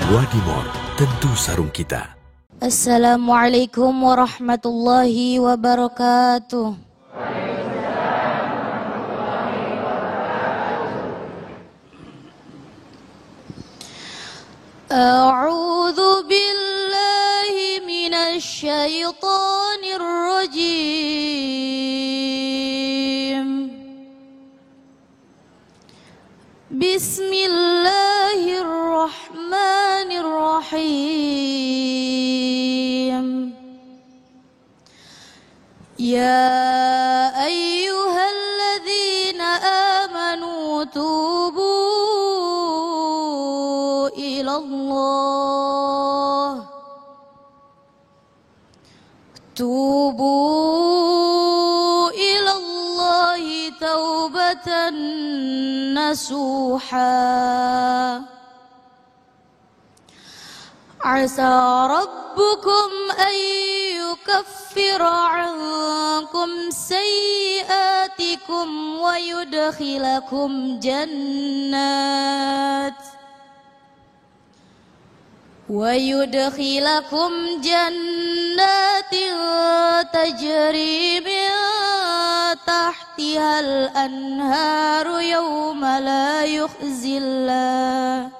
Wadimor, tentu sarung kita. Assalamualaikum warahmatullahi wabarakatuh. A'udzu billahi minasy syaithanir rajim. Bismillahirrahmanirrahim. Ya ayyuhalladzina amanu tubu ilallah. Tubu ilallahi taubatan nasuha. Asa rabbukum an yukaffira ankum sayyiatikum wa yudkhilakum jannat tajri min tahtihal anharu yawma la yukhzillahu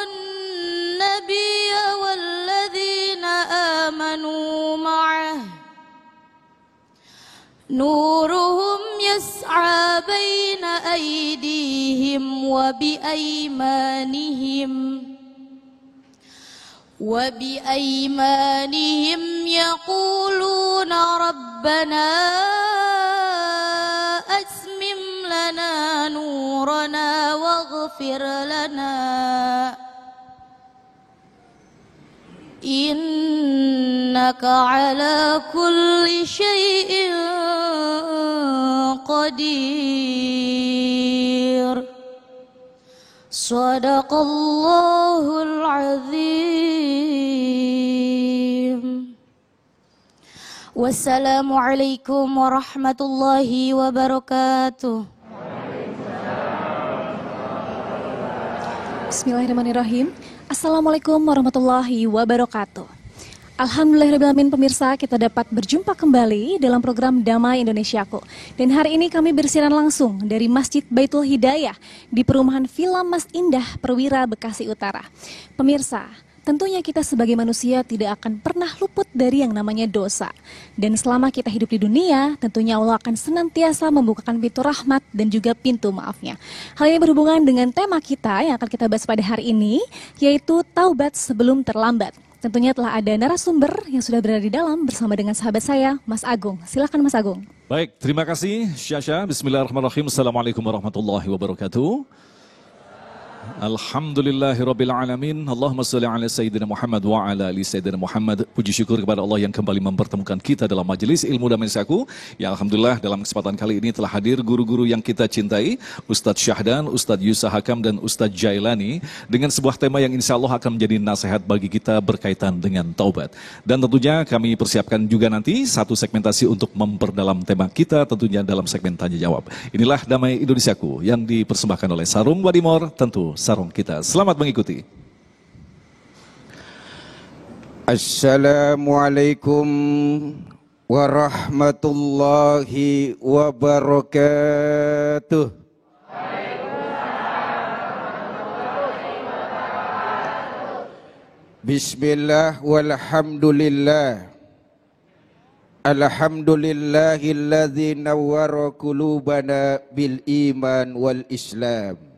an-nabiyya walladzina amanu ma'ah nuruhum yas'a baina aydihim wa biaymanihim yaquluna rabbana asmim lana nurana waghfir lana innaka ala kulli syai'in qadir. Sadaqallahul azim. Wassalamualaikum warahmatullahi wabarakatuh. Bismillahirrahmanirrahim. Assalamualaikum warahmatullahi wabarakatuh. Alhamdulillahirrahmanirrahim, pemirsa, kita dapat berjumpa kembali dalam program Damai Indonesiaku. Dan hari ini kami bersiaran langsung dari Masjid Baitul Hidayah di perumahan Villa Mas Indah, Perwira, Bekasi Utara. Pemirsa, tentunya kita sebagai manusia tidak akan pernah luput dari yang namanya dosa. Dan selama kita hidup di dunia, tentunya Allah akan senantiasa membukakan pintu rahmat dan juga pintu maafnya. Hal ini berhubungan dengan tema kita yang akan kita bahas pada hari ini, yaitu taubat sebelum terlambat. Tentunya telah ada narasumber yang sudah berada di dalam bersama dengan sahabat saya, Mas Agung. Silakan Mas Agung. Baik, terima kasih Syasha. Bismillahirrahmanirrahim. Assalamualaikum warahmatullahi wabarakatuh. Alhamdulillahirrabbilalamin. Allahumma salli ala Sayyidina Muhammad wa ala ali Sayyidina Muhammad. Puji syukur kepada Allah yang kembali mempertemukan kita dalam majelis ilmu Damai Indonesiaku. Ya Alhamdulillah, dalam kesempatan kali ini telah hadir guru-guru yang kita cintai, Ustadz Syahdan, Ustadz Yusa Hakam, dan Ustadz Jailani, dengan sebuah tema yang insya Allah akan menjadi nasihat bagi kita berkaitan dengan taubat. Dan tentunya kami persiapkan juga nanti satu segmentasi untuk memperdalam tema kita, tentunya dalam segmen tanya jawab. Inilah Damai Indonesiaku yang dipersembahkan oleh Sarung Wadimor, tentu sarung kita. Selamat mengikuti. Assalamualaikum warahmatullahi wabarakatuh. Bismillah walhamdulillah. Alhamdulillahilladzi nawwara qulubana bil iman wal islam.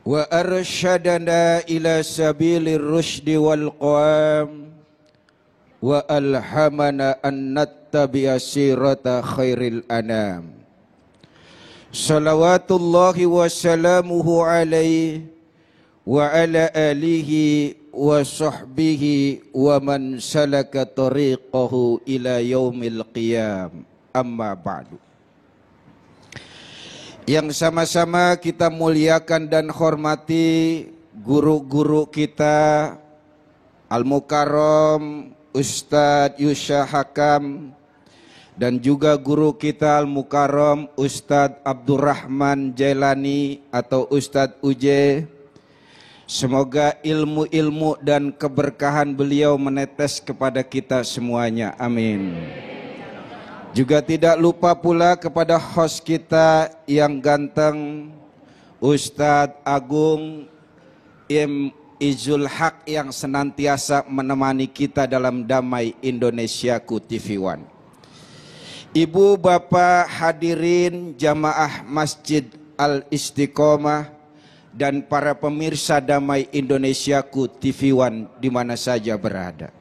Wa arsyadana ila sabilir rusydi wal qawam wa alhamana an nattabi'a sirata khairil anam. Salawatullahi wa salamuhu alaihi wa ala alihi wa sahbihi wa man salaka tariqahu ila yaumil qiyam. Amma ba'du. Yang sama-sama kita muliakan dan hormati guru-guru kita, Al-Mukarram Ustadz Yusa Hakam, dan juga guru kita Al-Mukarram Ustadz Abdurrahman Jailani atau Ustadz Uje. Semoga ilmu-ilmu dan keberkahan beliau menetes kepada kita semuanya, amin. Juga tidak lupa pula kepada host kita yang ganteng, Ustadz Agung Izul Haq yang senantiasa menemani kita dalam Damai Indonesiaku TV One. Ibu bapak hadirin jamaah Masjid Al Istiqomah dan para pemirsa Damai Indonesiaku TV One di mana saja berada.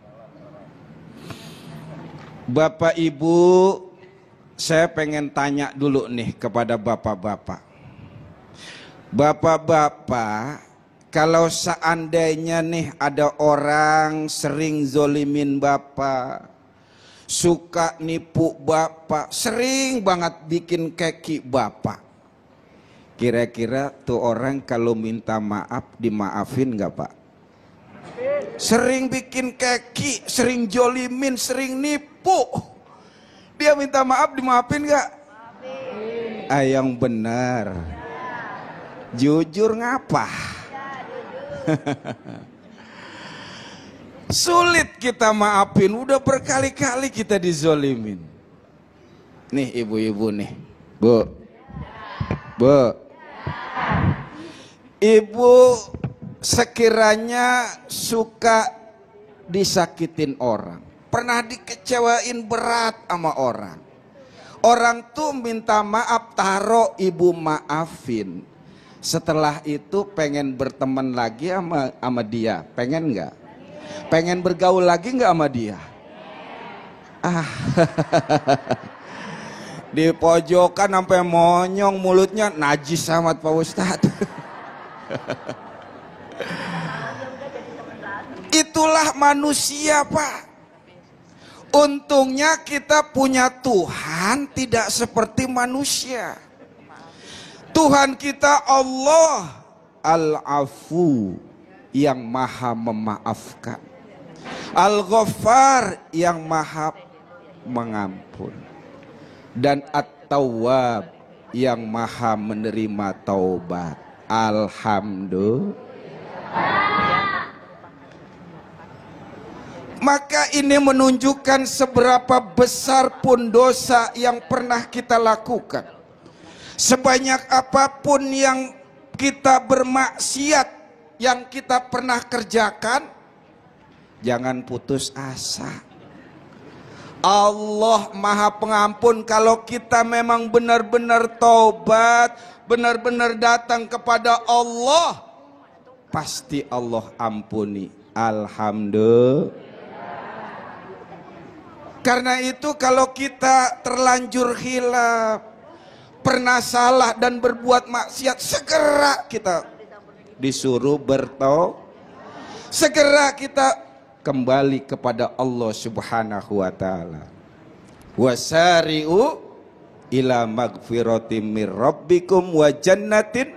Bapak ibu, saya pengen tanya dulu nih kepada bapak-bapak. Bapak-bapak, kalau seandainya nih ada orang sering zolimin bapak, suka nipu bapak, sering banget bikin keki bapak, kira-kira tuh orang kalau minta maaf dimaafin gak pak? Sering bikin keki, sering zolimin, sering nipu, dia minta maaf dimaafin gak? Yang benar, jujur ngapa? Sulit kita maafin, udah berkali-kali kita dizolimin. Nih ibu-ibu nih, bu, ibu sekiranya suka disakitin orang, pernah dikecewain berat sama orang, orang tuh minta maaf, taruh ibu maafin. Setelah itu pengen berteman lagi sama dia, pengen nggak? Pengen bergaul lagi nggak sama dia? Di pojokan sampai monyong mulutnya, najis amat Pak Ustadz. Itulah manusia Pak. Untungnya kita punya Tuhan tidak seperti manusia. Tuhan kita Allah Al-Afu yang maha memaafkan, Al-Ghaffar yang maha mengampun, dan At-Tawwab yang maha menerima taubat. Alhamdulillah. Maka ini menunjukkan seberapa besar pun dosa yang pernah kita lakukan. Sebanyak apapun yang kita bermaksiat, yang kita pernah kerjakan, jangan putus asa. Allah maha pengampun. Kalau kita memang benar-benar taubat, benar-benar datang kepada Allah, pasti Allah ampuni. Alhamdulillah. Karena itu kalau kita terlanjur khilaf, pernah salah dan berbuat maksiat, segera kita disuruh bertaubat, segera kita kembali kepada Allah Subhanahu wa taala. Wasari'u ila magfiratim mir rabbikum wa jannatin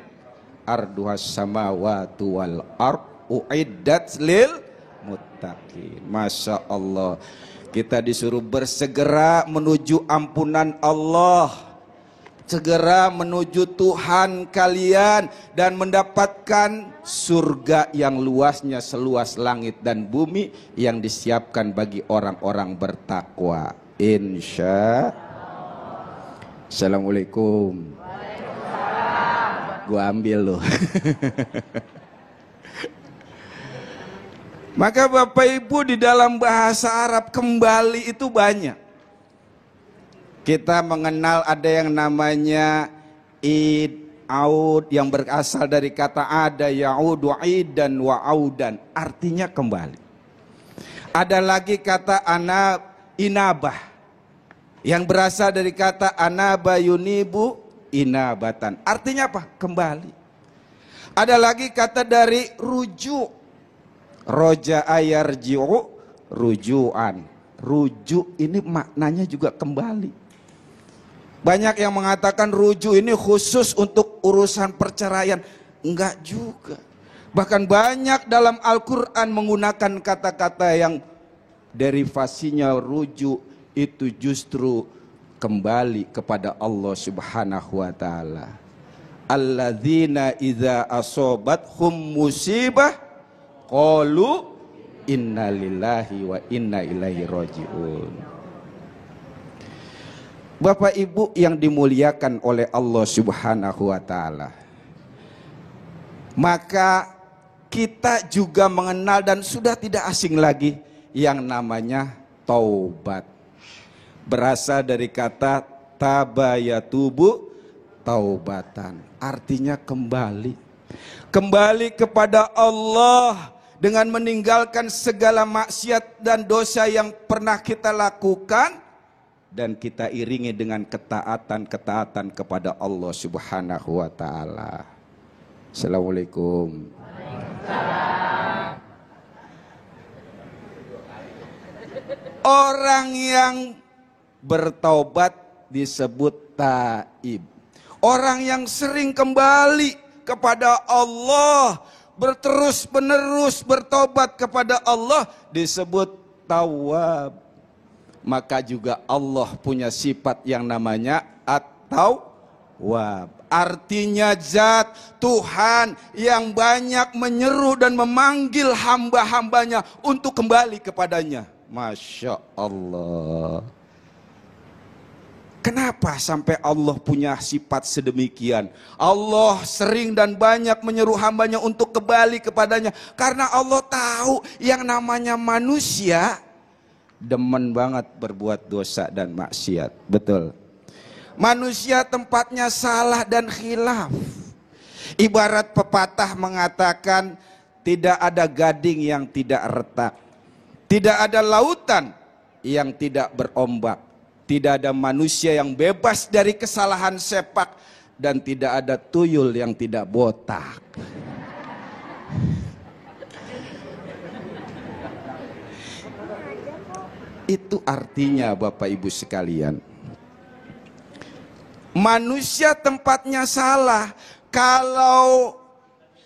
arduhas samawati wal ard uiddat lil muttaqin. Masya Allah, kita disuruh bersegera menuju ampunan Allah, segera menuju Tuhan kalian dan mendapatkan surga yang luasnya seluas langit dan bumi yang disiapkan bagi orang-orang bertakwa. Insya Allah. Assalamualaikum. Gua ambil loh. Maka Bapak Ibu, di dalam bahasa Arab kembali itu banyak. Kita mengenal ada yang namanya id, aud, yang berasal dari kata ada, ya'udu idan wa audan, artinya kembali. Ada lagi kata inabah, yang berasal dari kata anaba yunibu inabatan, artinya apa? Kembali. Ada lagi kata dari rujuk, roja'a yarji'u rujuan, rujuk ini maknanya juga kembali. Banyak yang mengatakan rujuk ini khusus untuk urusan perceraian. Enggak juga. Bahkan banyak dalam Al-Quran menggunakan kata-kata yang derivasinya rujuk itu justru kembali kepada Allah Subhanahu wa taala. Alladzina idza asobathum musibah qalu innalillahi wa inna ilaihi rajiun. Bapak Ibu yang dimuliakan oleh Allah Subhanahu wa taala, maka kita juga mengenal dan sudah tidak asing lagi yang namanya taubat. Berasal dari kata tabayatubu taubatan, artinya kembali kepada Allah dengan meninggalkan segala maksiat dan dosa yang pernah kita lakukan, dan kita iringi dengan ketaatan kepada Allah Subhanahu wa taala. Assalamualaikum. Orang yang bertaubat disebut taib. Orang yang sering kembali kepada Allah, berterus menerus bertobat kepada Allah disebut tawwab. Maka juga Allah punya sifat yang namanya at-tawwab. Artinya zat Tuhan yang banyak menyeru dan memanggil hamba-hambanya untuk kembali kepadanya. Masya Allah. Kenapa sampai Allah punya sifat sedemikian? Allah sering dan banyak menyeru hambanya untuk kembali kepadanya. Karena Allah tahu yang namanya manusia demen banget berbuat dosa dan maksiat. Betul. Manusia tempatnya salah dan khilaf. Ibarat pepatah mengatakan, tidak ada gading yang tidak retak, tidak ada lautan yang tidak berombak, tidak ada manusia yang bebas dari kesalahan sepak, dan tidak ada tuyul yang tidak botak. Itu artinya Bapak Ibu sekalian, manusia tempatnya salah. Kalau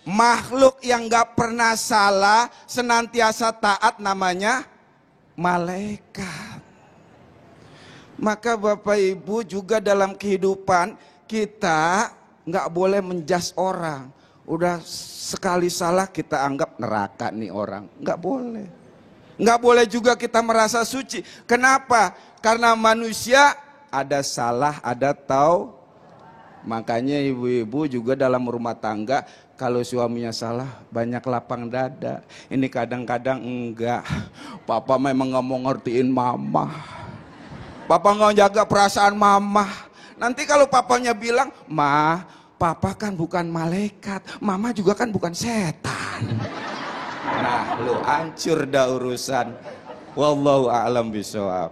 makhluk yang gak pernah salah, senantiasa taat, namanya malaikat. Maka Bapak Ibu juga dalam kehidupan kita gak boleh menjas orang. Udah sekali salah kita anggap neraka nih orang. Gak boleh. Gak boleh juga kita merasa suci. Kenapa? Karena manusia ada salah, ada tahu. Makanya ibu-ibu juga dalam rumah tangga, kalau suaminya salah banyak lapang dada. Ini kadang-kadang enggak. Papa memang gak mau ngertiin mama. Papa gak jaga perasaan mama. Nanti kalau papanya bilang, "Ma, papa kan bukan malaikat, mama juga kan bukan setan." Nah, lu hancur dah urusan. Wallahu a'lam bishawab.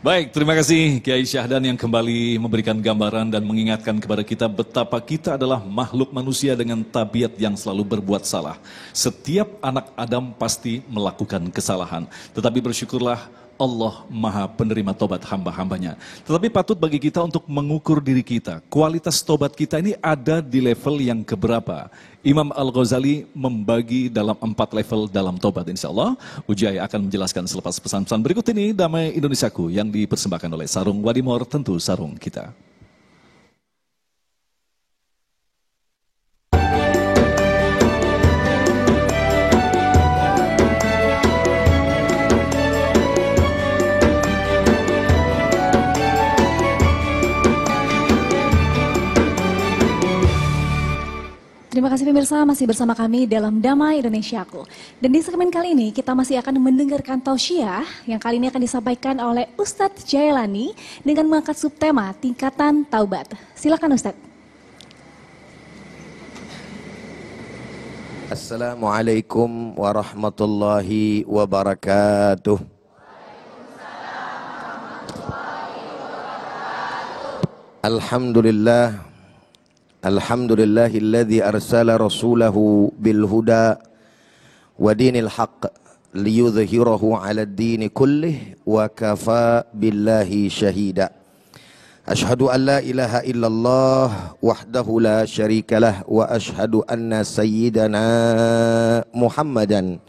Baik, terima kasih Kiai Syahdan yang kembali memberikan gambaran dan mengingatkan kepada kita betapa kita adalah makhluk manusia dengan tabiat yang selalu berbuat salah. Setiap anak Adam pasti melakukan kesalahan. Tetapi bersyukurlah Allah Maha penerima tobat hamba-hambanya. Tetapi patut bagi kita untuk mengukur diri kita. Kualitas tobat kita ini ada di level yang keberapa? Imam Al-Ghazali membagi dalam 4 level dalam tobat. Insya Allah Ujai akan menjelaskan selepas pesan-pesan berikut ini. Damai Indonesiaku yang dipersembahkan oleh Sarung Wadimor, tentu sarung kita. Terima kasih pemirsa, masih bersama kami dalam Damai Indonesiaku. Dan di segmen kali ini kita masih akan mendengarkan tausiah yang kali ini akan disampaikan oleh Ustadz Jailani dengan mengangkat subtema tingkatan taubat. Silakan Ustadz. Assalamualaikum warahmatullahi wabarakatuh. Alhamdulillah. Alhamdulillahilladzi arsala rasulahu bil huda wa dinil haqq liyudhhirahu 'ala ad-din kullih wa kafa billahi syahida. Ashhadu an la ilaha illallah wahdahu la syarika lah wa ashhadu anna sayyidana Muhammadan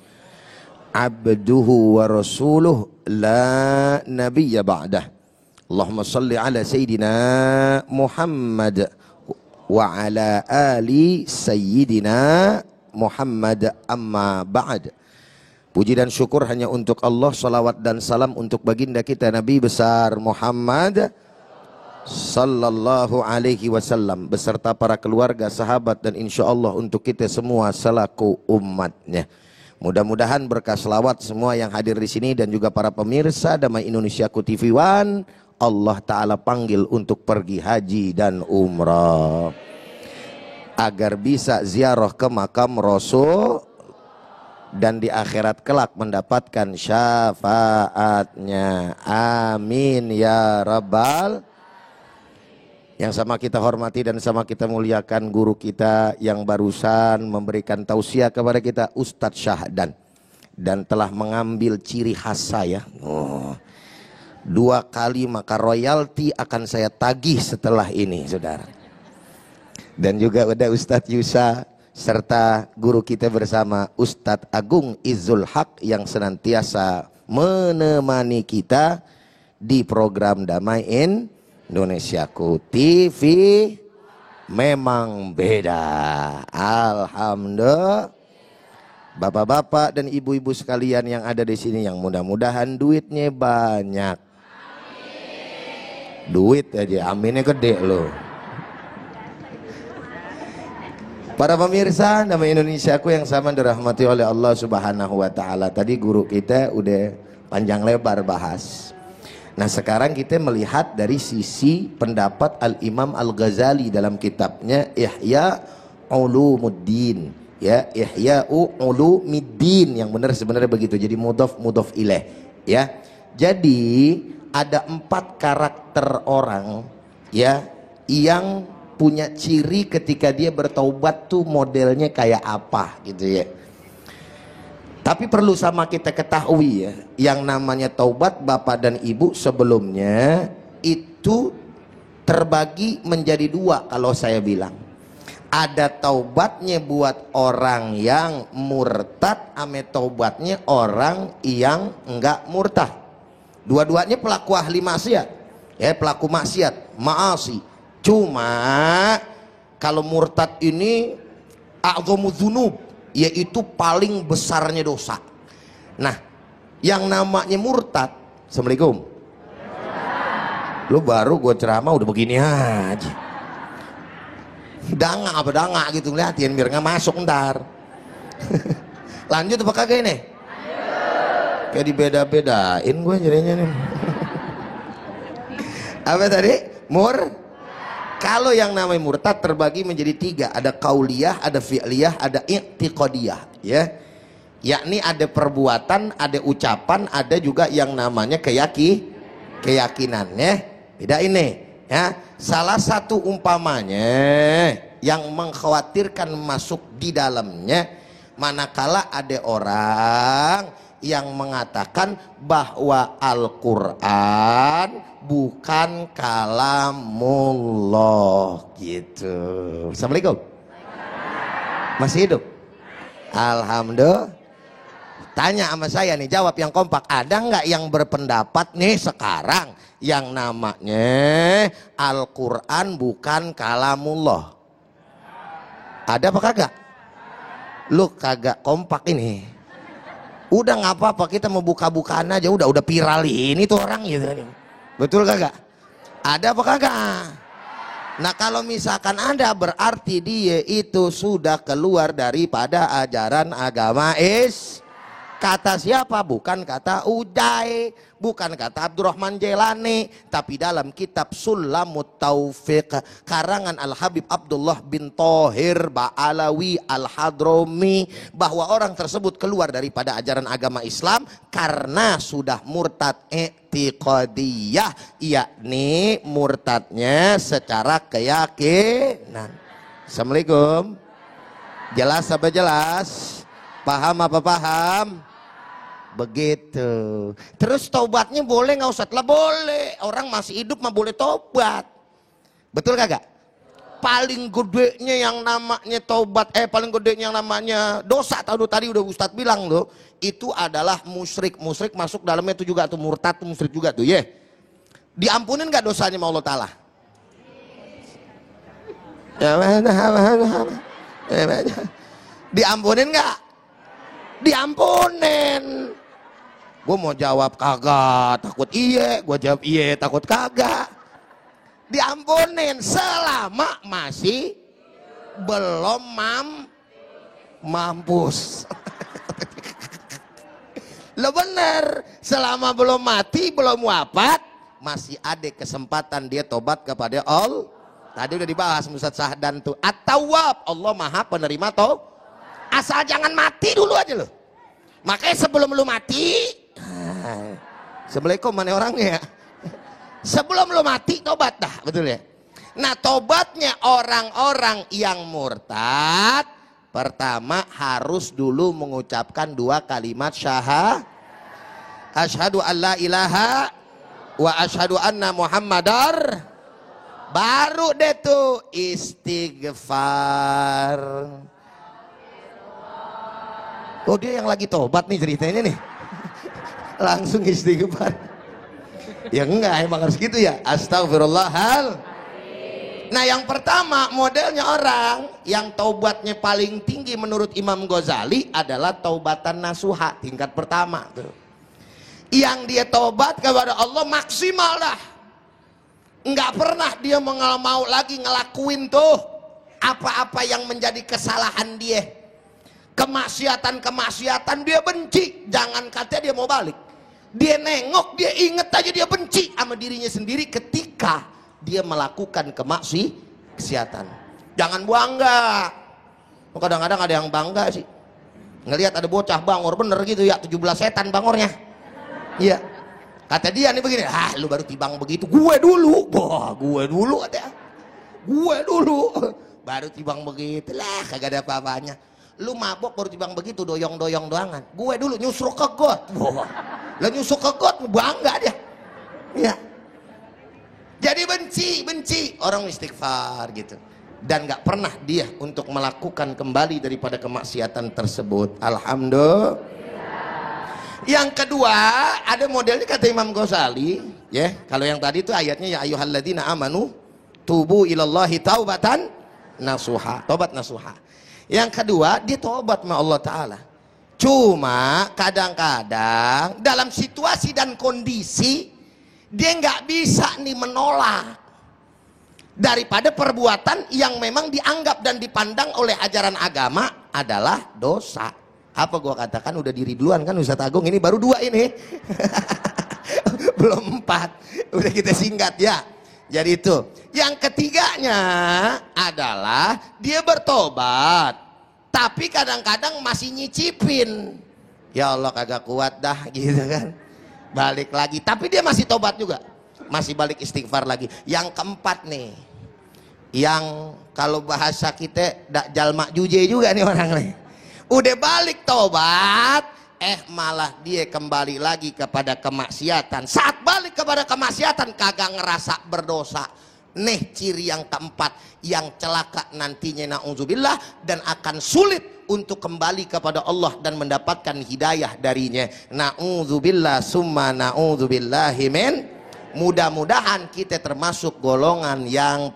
abduhu wa rasuluh la nabiyya ba'dah. Allahumma salli ala Sayyidina Muhammad wa ala ali Sayyidina Muhammad, amma ba'd. Puji dan syukur hanya untuk Allah, salawat dan salam untuk baginda kita Nabi besar Muhammad sallallahu alaihi wasallam beserta para keluarga, sahabat, dan insya Allah untuk kita semua selaku umatnya. Mudah-mudahan berkah selawat semua yang hadir di sini dan juga para pemirsa Damai Indonesiaku TV One, Allah Ta'ala panggil untuk pergi haji dan umrah agar bisa ziarah ke makam Rasul dan di akhirat kelak mendapatkan syafaatnya. Amin ya Rabbal. Yang sama kita hormati dan sama kita muliakan guru kita yang barusan memberikan tausiah kepada kita, Ustadz Syahdan, dan telah mengambil ciri khas saya. 2 kali maka royalti akan saya tagih setelah ini, saudara. Dan juga ada Ustadz Yusa serta guru kita bersama Ustadz Agung Izzul Haq yang senantiasa menemani kita di program Damai Indonesiaku TV. Memang beda. Alhamdulillah. Bapak-bapak dan ibu-ibu sekalian yang ada di sini, yang mudah-mudahan duitnya banyak. Duit aja, aminnya gede loh. Para pemirsa Damai Indonesiaku yang sama dirahmati oleh Allah Subhanahu wa Ta'ala, tadi guru kita udah panjang lebar bahas. Nah, sekarang kita melihat dari sisi pendapat Al-Imam Al-Ghazali dalam kitabnya Ihya Ulumuddin, ya, Ihya Ulumuddin, yang benar sebenarnya begitu, jadi mudhaf ilaih, ya. Jadi ada 4 karakter orang, ya, yang punya ciri ketika dia bertaubat tuh modelnya kayak apa gitu ya. Tapi perlu sama kita ketahui ya, yang namanya taubat Bapak dan Ibu sebelumnya itu terbagi menjadi 2 kalau saya bilang. Ada taubatnya buat orang yang murtad, ame taubatnya orang yang enggak murtad. Dua-duanya pelaku ahli maksiat, ya, pelaku maksiat, maasi. Cuma kalau murtad ini a'dhamu dzunub, yaitu paling besarnya dosa. Nah, yang namanya murtad, Assalamualaikum. Lu baru gue ceramah udah begini aja. Danga gitu, ngeliatin biar nggak masuk ntar. Lanjut apa kagak ini? Kayak dibeda-bedain gue jadinya nih. Apa tadi? Kalau yang namanya murtad terbagi menjadi 3, ada qauliyah, ada fi'liyah, ada i'tiqadiyah, ya. Yakni ada perbuatan, ada ucapan, ada juga yang namanya keyakinan, ya. Beda ini, ya. Salah satu umpamanya yang mengkhawatirkan masuk di dalamnya manakala ada orang yang mengatakan bahwa Al-Qur'an bukan kalamullah gitu. Assalamualaikum. Masih hidup? Alhamdulillah. Tanya sama saya nih, jawab yang kompak. Ada nggak yang berpendapat nih sekarang yang namanya Al-Qur'an bukan kalamullah? Ada apa kagak? Lu kagak kompak ini. Udah nggak apa-apa, kita mau buka-bukaan aja, udah viral ini tuh orang gitu. Betul kagak? Ada apa kagak? Nah, kalau misalkan ada, berarti dia itu sudah keluar daripada ajaran agama Kata siapa? Bukan kata Uday, bukan kata Abdurrahman Jailani, tapi dalam kitab Sulamut Taufiq karangan Al-Habib Abdullah bin Thohir Ba'alawi Al-Hadrami, bahwa orang tersebut keluar daripada ajaran agama Islam karena sudah murtad i'tiqadiyah, yakni murtadnya secara keyakinan. Assalamualaikum. Jelas apa jelas? Paham apa paham? Begitu. Terus taubatnya boleh nggak Ustadz? Lah boleh. Orang masih hidup mah boleh taubat. Betul kagak? Paling gedenya yang namanya taubat, paling gedenya yang namanya dosa, tadi udah Ustadz bilang loh, itu adalah musyrik. Musyrik masuk dalamnya itu juga tuh, murtad tuh musyrik juga tuh, ya. Diampunin nggak dosanya sama Allah Ta'ala? Diampunin nggak? Diampunin. Gue mau jawab kagak, takut iye. Gue jawab iye, takut kagak. Diampunin selama masih belum mampus. Lo bener, selama belum mati, belum wafat, masih ada kesempatan dia tobat kepada Allah. Tadi udah dibahas Ustaz Sahdan tuh. At-Tawwab, Allah Maha penerima toh. Asal jangan mati dulu aja lo. Makanya sebelum lu mati, Assalamualaikum mana orangnya ya? Sebelum lu mati tobat dah, betul ya? Nah, tobatnya orang-orang yang murtad, pertama harus dulu mengucapkan 2 kalimat syahadat. Asyhadu an la ilaha wa asyhadu anna Muhammadar. Baru deh tuh istighfar. Oh, dia yang lagi tobat nih ceritanya nih. Langsung istighfar. Ya enggak, emang harus gitu ya. Astagfirullahal. Nah, yang pertama modelnya orang yang taubatnya paling tinggi menurut Imam Ghazali adalah taubatan nasuha, tingkat pertama tuh. Yang dia taubat kepada Allah maksimal dah. Enggak pernah dia mau lagi ngelakuin tuh apa-apa yang menjadi kesalahan dia. Kemaksiatan dia benci. Jangan katanya dia mau balik. Dia nengok, dia inget aja dia benci sama dirinya sendiri ketika dia melakukan kemaksiatan. Jangan bangga. Kadang-kadang ada yang bangga sih. Ngelihat ada bocah bangor bener gitu ya, 17 setan bangornya. Iya. Kata dia nih begini, lu baru tibang begitu, gue dulu. Wah, gue dulu ada. Gue dulu. Baru tibang begitu lah, kagak ada apa-apanya. Lu mabok baru tibang begitu, doyong-doyong doangan. Gue dulu nyusruk ke got. Wah. Lah nyusruk ke got, bangga dia. Iya. Jadi benci orang istighfar gitu. Dan gak pernah dia untuk melakukan kembali daripada kemaksiatan tersebut. Alhamdulillah. Yang kedua, ada modelnya kata Imam Ghazali, ya. Kalau yang tadi itu ayatnya ya ayyuhalladzina amanu tubu ilallahi taubatan nasuha, tobat nasuha. Yang kedua, dia tobat sama Allah Ta'ala. Cuma kadang-kadang dalam situasi dan kondisi dia nggak bisa nih menolak daripada perbuatan yang memang dianggap dan dipandang oleh ajaran agama adalah dosa. Apa gua katakan udah diri duluan kan Ustadz Agung, ini baru 2 ini. Belum 4. Udah kita singkat ya. Jadi itu. Yang ketiganya adalah dia bertobat. Tapi kadang-kadang masih nyicipin. Ya Allah kagak kuat dah gitu kan. Balik lagi. Tapi dia masih tobat juga. Masih balik istighfar lagi. Yang keempat nih. Yang kalau bahasa kita dakjal makjuje juga nih orang nih. Udah balik tobat, malah dia kembali lagi kepada kemaksiatan. Saat balik kepada kemaksiatan kagak ngerasa berdosa. Nih ciri yang keempat, yang celaka nantinya na'udzubillah dan akan sulit untuk kembali kepada Allah dan mendapatkan hidayah darinya. Na'udzubillah summa na'udzubillahi min. Mudah-mudahan kita termasuk golongan yang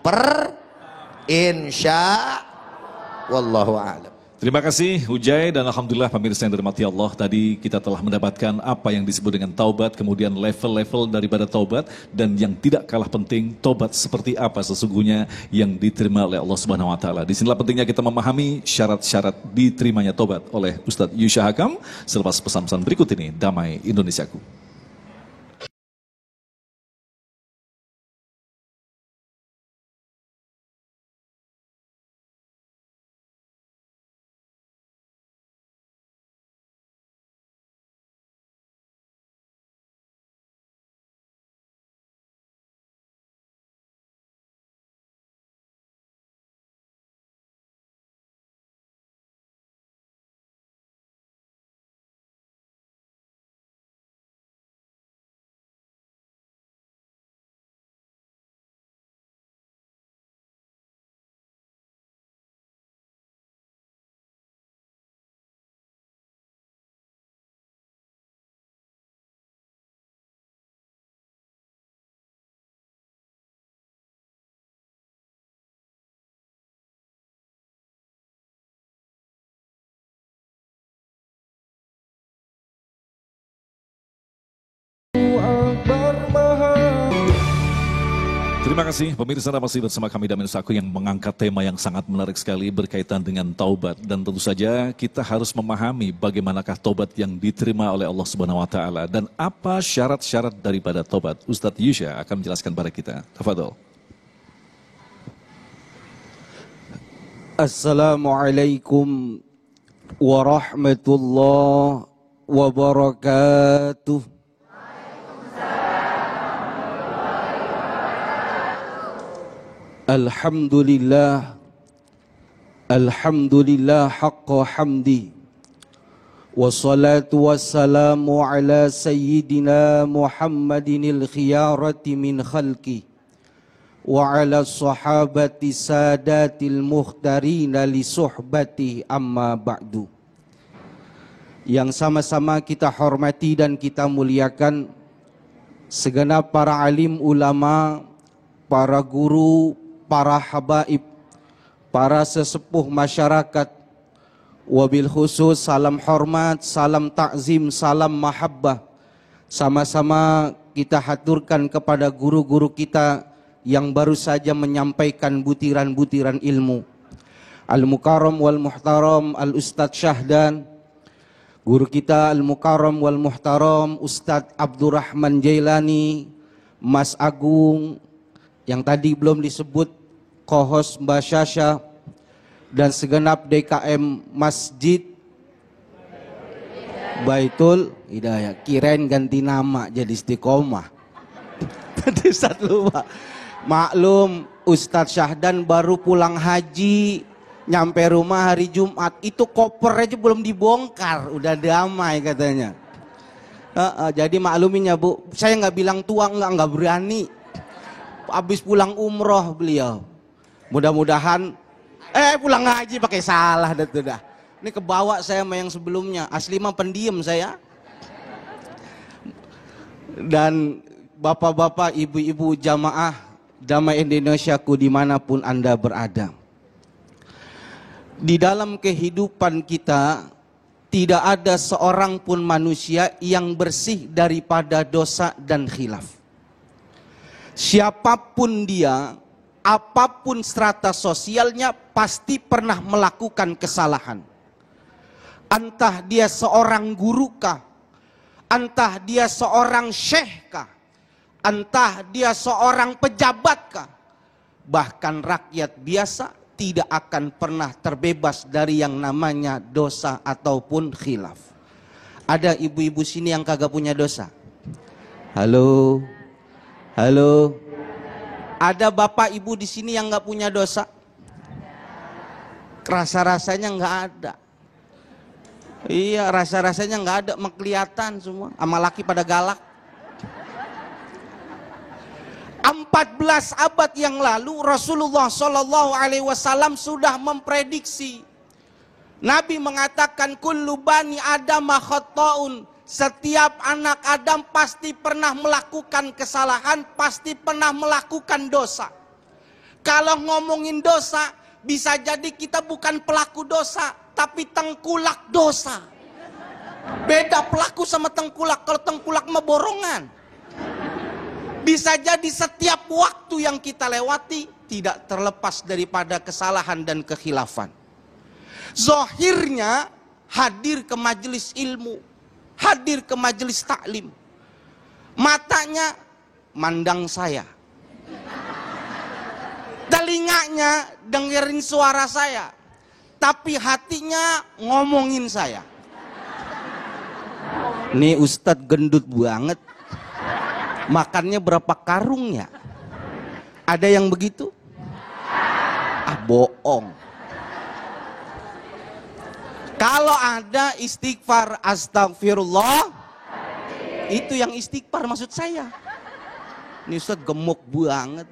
insya wallahu a'lam. Terima kasih Ujai dan Alhamdulillah pemirsa yang dirahmati Allah. Tadi kita telah mendapatkan apa yang disebut dengan taubat, kemudian level-level daripada taubat, dan yang tidak kalah penting taubat seperti apa sesungguhnya yang diterima oleh Allah Subhanahu wa taala. Disinilah pentingnya kita memahami syarat-syarat diterimanya taubat oleh Ustadz Yusha Hakam selepas pesan-pesan berikut ini. Damai Indonesiaku. Terima kasih pemirsa, masih bersama kami Damai Nusaku yang mengangkat tema yang sangat menarik sekali berkaitan dengan taubat. Dan tentu saja kita harus memahami bagaimanakah taubat yang diterima oleh Allah Subhanahu wa taala dan apa syarat-syarat daripada taubat. Ustadz Yusha akan menjelaskan pada kita. Tafadhol. Assalamualaikum warahmatullahi wabarakatuh. Alhamdulillah, alhamdulillah haqqa hamdi, wassalatu wassalamu ala sayyidina Muhammadinil khiyarati min khalqi, wa ala sahabati sadatil mukhtarina li suhbati, amma ba'du. Yang sama-sama kita hormati dan kita muliakan segenap para alim ulama, para guru, para habaib, para sesepuh masyarakat, wabil khusus salam hormat, salam takzim, salam mahabbah. Sama-sama kita haturkan kepada guru-guru kita yang baru saja menyampaikan butiran-butiran ilmu. Al-Mukarram wal Muhtaram Al-Ustadz Syahdan, guru kita Al-Mukarram wal Muhtaram Ustadz Abdurrahman Jailani, Mas Agung, yang tadi belum disebut Kohos Mbak Syasha, dan segenap DKM Masjid Baitul Hidayah. Kirain ganti nama jadi Istiqomah. Tadi Ustadz lupa. Maklum Ustadz Syahdan baru pulang haji, nyampe rumah hari Jumat, itu koper aja belum dibongkar, udah damai katanya. Jadi maklumin ya Bu, saya nggak bilang tua, nggak berani. Habis pulang umroh beliau. Mudah-mudahan pulang haji pakai salah dah. Ini kebawa saya sama yang sebelumnya. Asli mah pendiam saya. Dan bapak-bapak, ibu-ibu jamaah Damai Indonesiaku dimanapun Anda berada. Di dalam kehidupan kita tidak ada seorang pun manusia yang bersih daripada dosa dan khilaf. Siapapun dia, apapun strata sosialnya, pasti pernah melakukan kesalahan. Entah dia seorang guru kah, entah dia seorang syekh kah, entah dia seorang pejabat kah, bahkan rakyat biasa tidak akan pernah terbebas dari yang namanya dosa ataupun khilaf. Ada ibu-ibu sini yang kagak punya dosa? Halo? Halo? Ada bapak ibu di sini yang nggak punya dosa? Rasa-rasanya nggak ada. Iya, rasa-rasanya nggak ada, kelihatan semua. Sama laki pada galak. 14 abad yang lalu Rasulullah SAW sudah memprediksi. Nabi mengatakan kullu bani Adam khata'un. Setiap anak Adam pasti pernah melakukan kesalahan, pasti pernah melakukan dosa. Kalau ngomongin dosa, bisa jadi kita bukan pelaku dosa, tapi tengkulak dosa. Beda pelaku sama tengkulak. Kalau tengkulak mah borongan. Bisa jadi setiap waktu yang kita lewati tidak terlepas daripada kesalahan dan kekhilafan. Zahirnya hadir ke majelis ilmu, hadir ke majelis taklim, matanya mandang saya, telinganya dengerin suara saya, tapi hatinya ngomongin saya. Nih Ustadz gendut banget, makannya berapa karung ya? Ada yang begitu? Ah, bohong. Kalau ada istighfar astagfirullah, itu yang istighfar maksud saya. Ini Ustaz gemuk banget.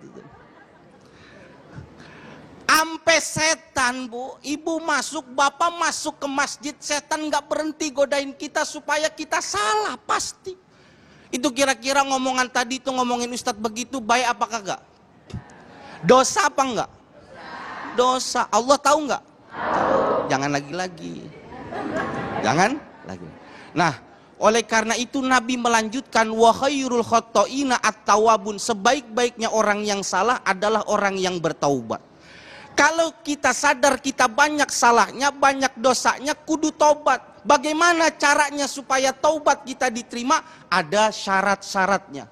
Ampe setan Bu, ibu masuk, bapak masuk ke masjid, setan nggak berhenti godain kita supaya kita salah pasti. Itu kira-kira ngomongan tadi itu ngomongin Ustadz begitu baik apa kagak? Dosa apa enggak? Dosa. Allah tahu enggak? Tahu. Jangan lagi-lagi. Jangan lagi. Nah, Oleh karena itu Nabi melanjutkan, wa khairul khotoina at-tawabun, sebaik-baiknya orang yang salah adalah orang yang bertaubat. Kalau kita sadar kita banyak salahnya, banyak dosanya, kudu taubat. Bagaimana caranya supaya taubat kita diterima? Ada syarat-syaratnya.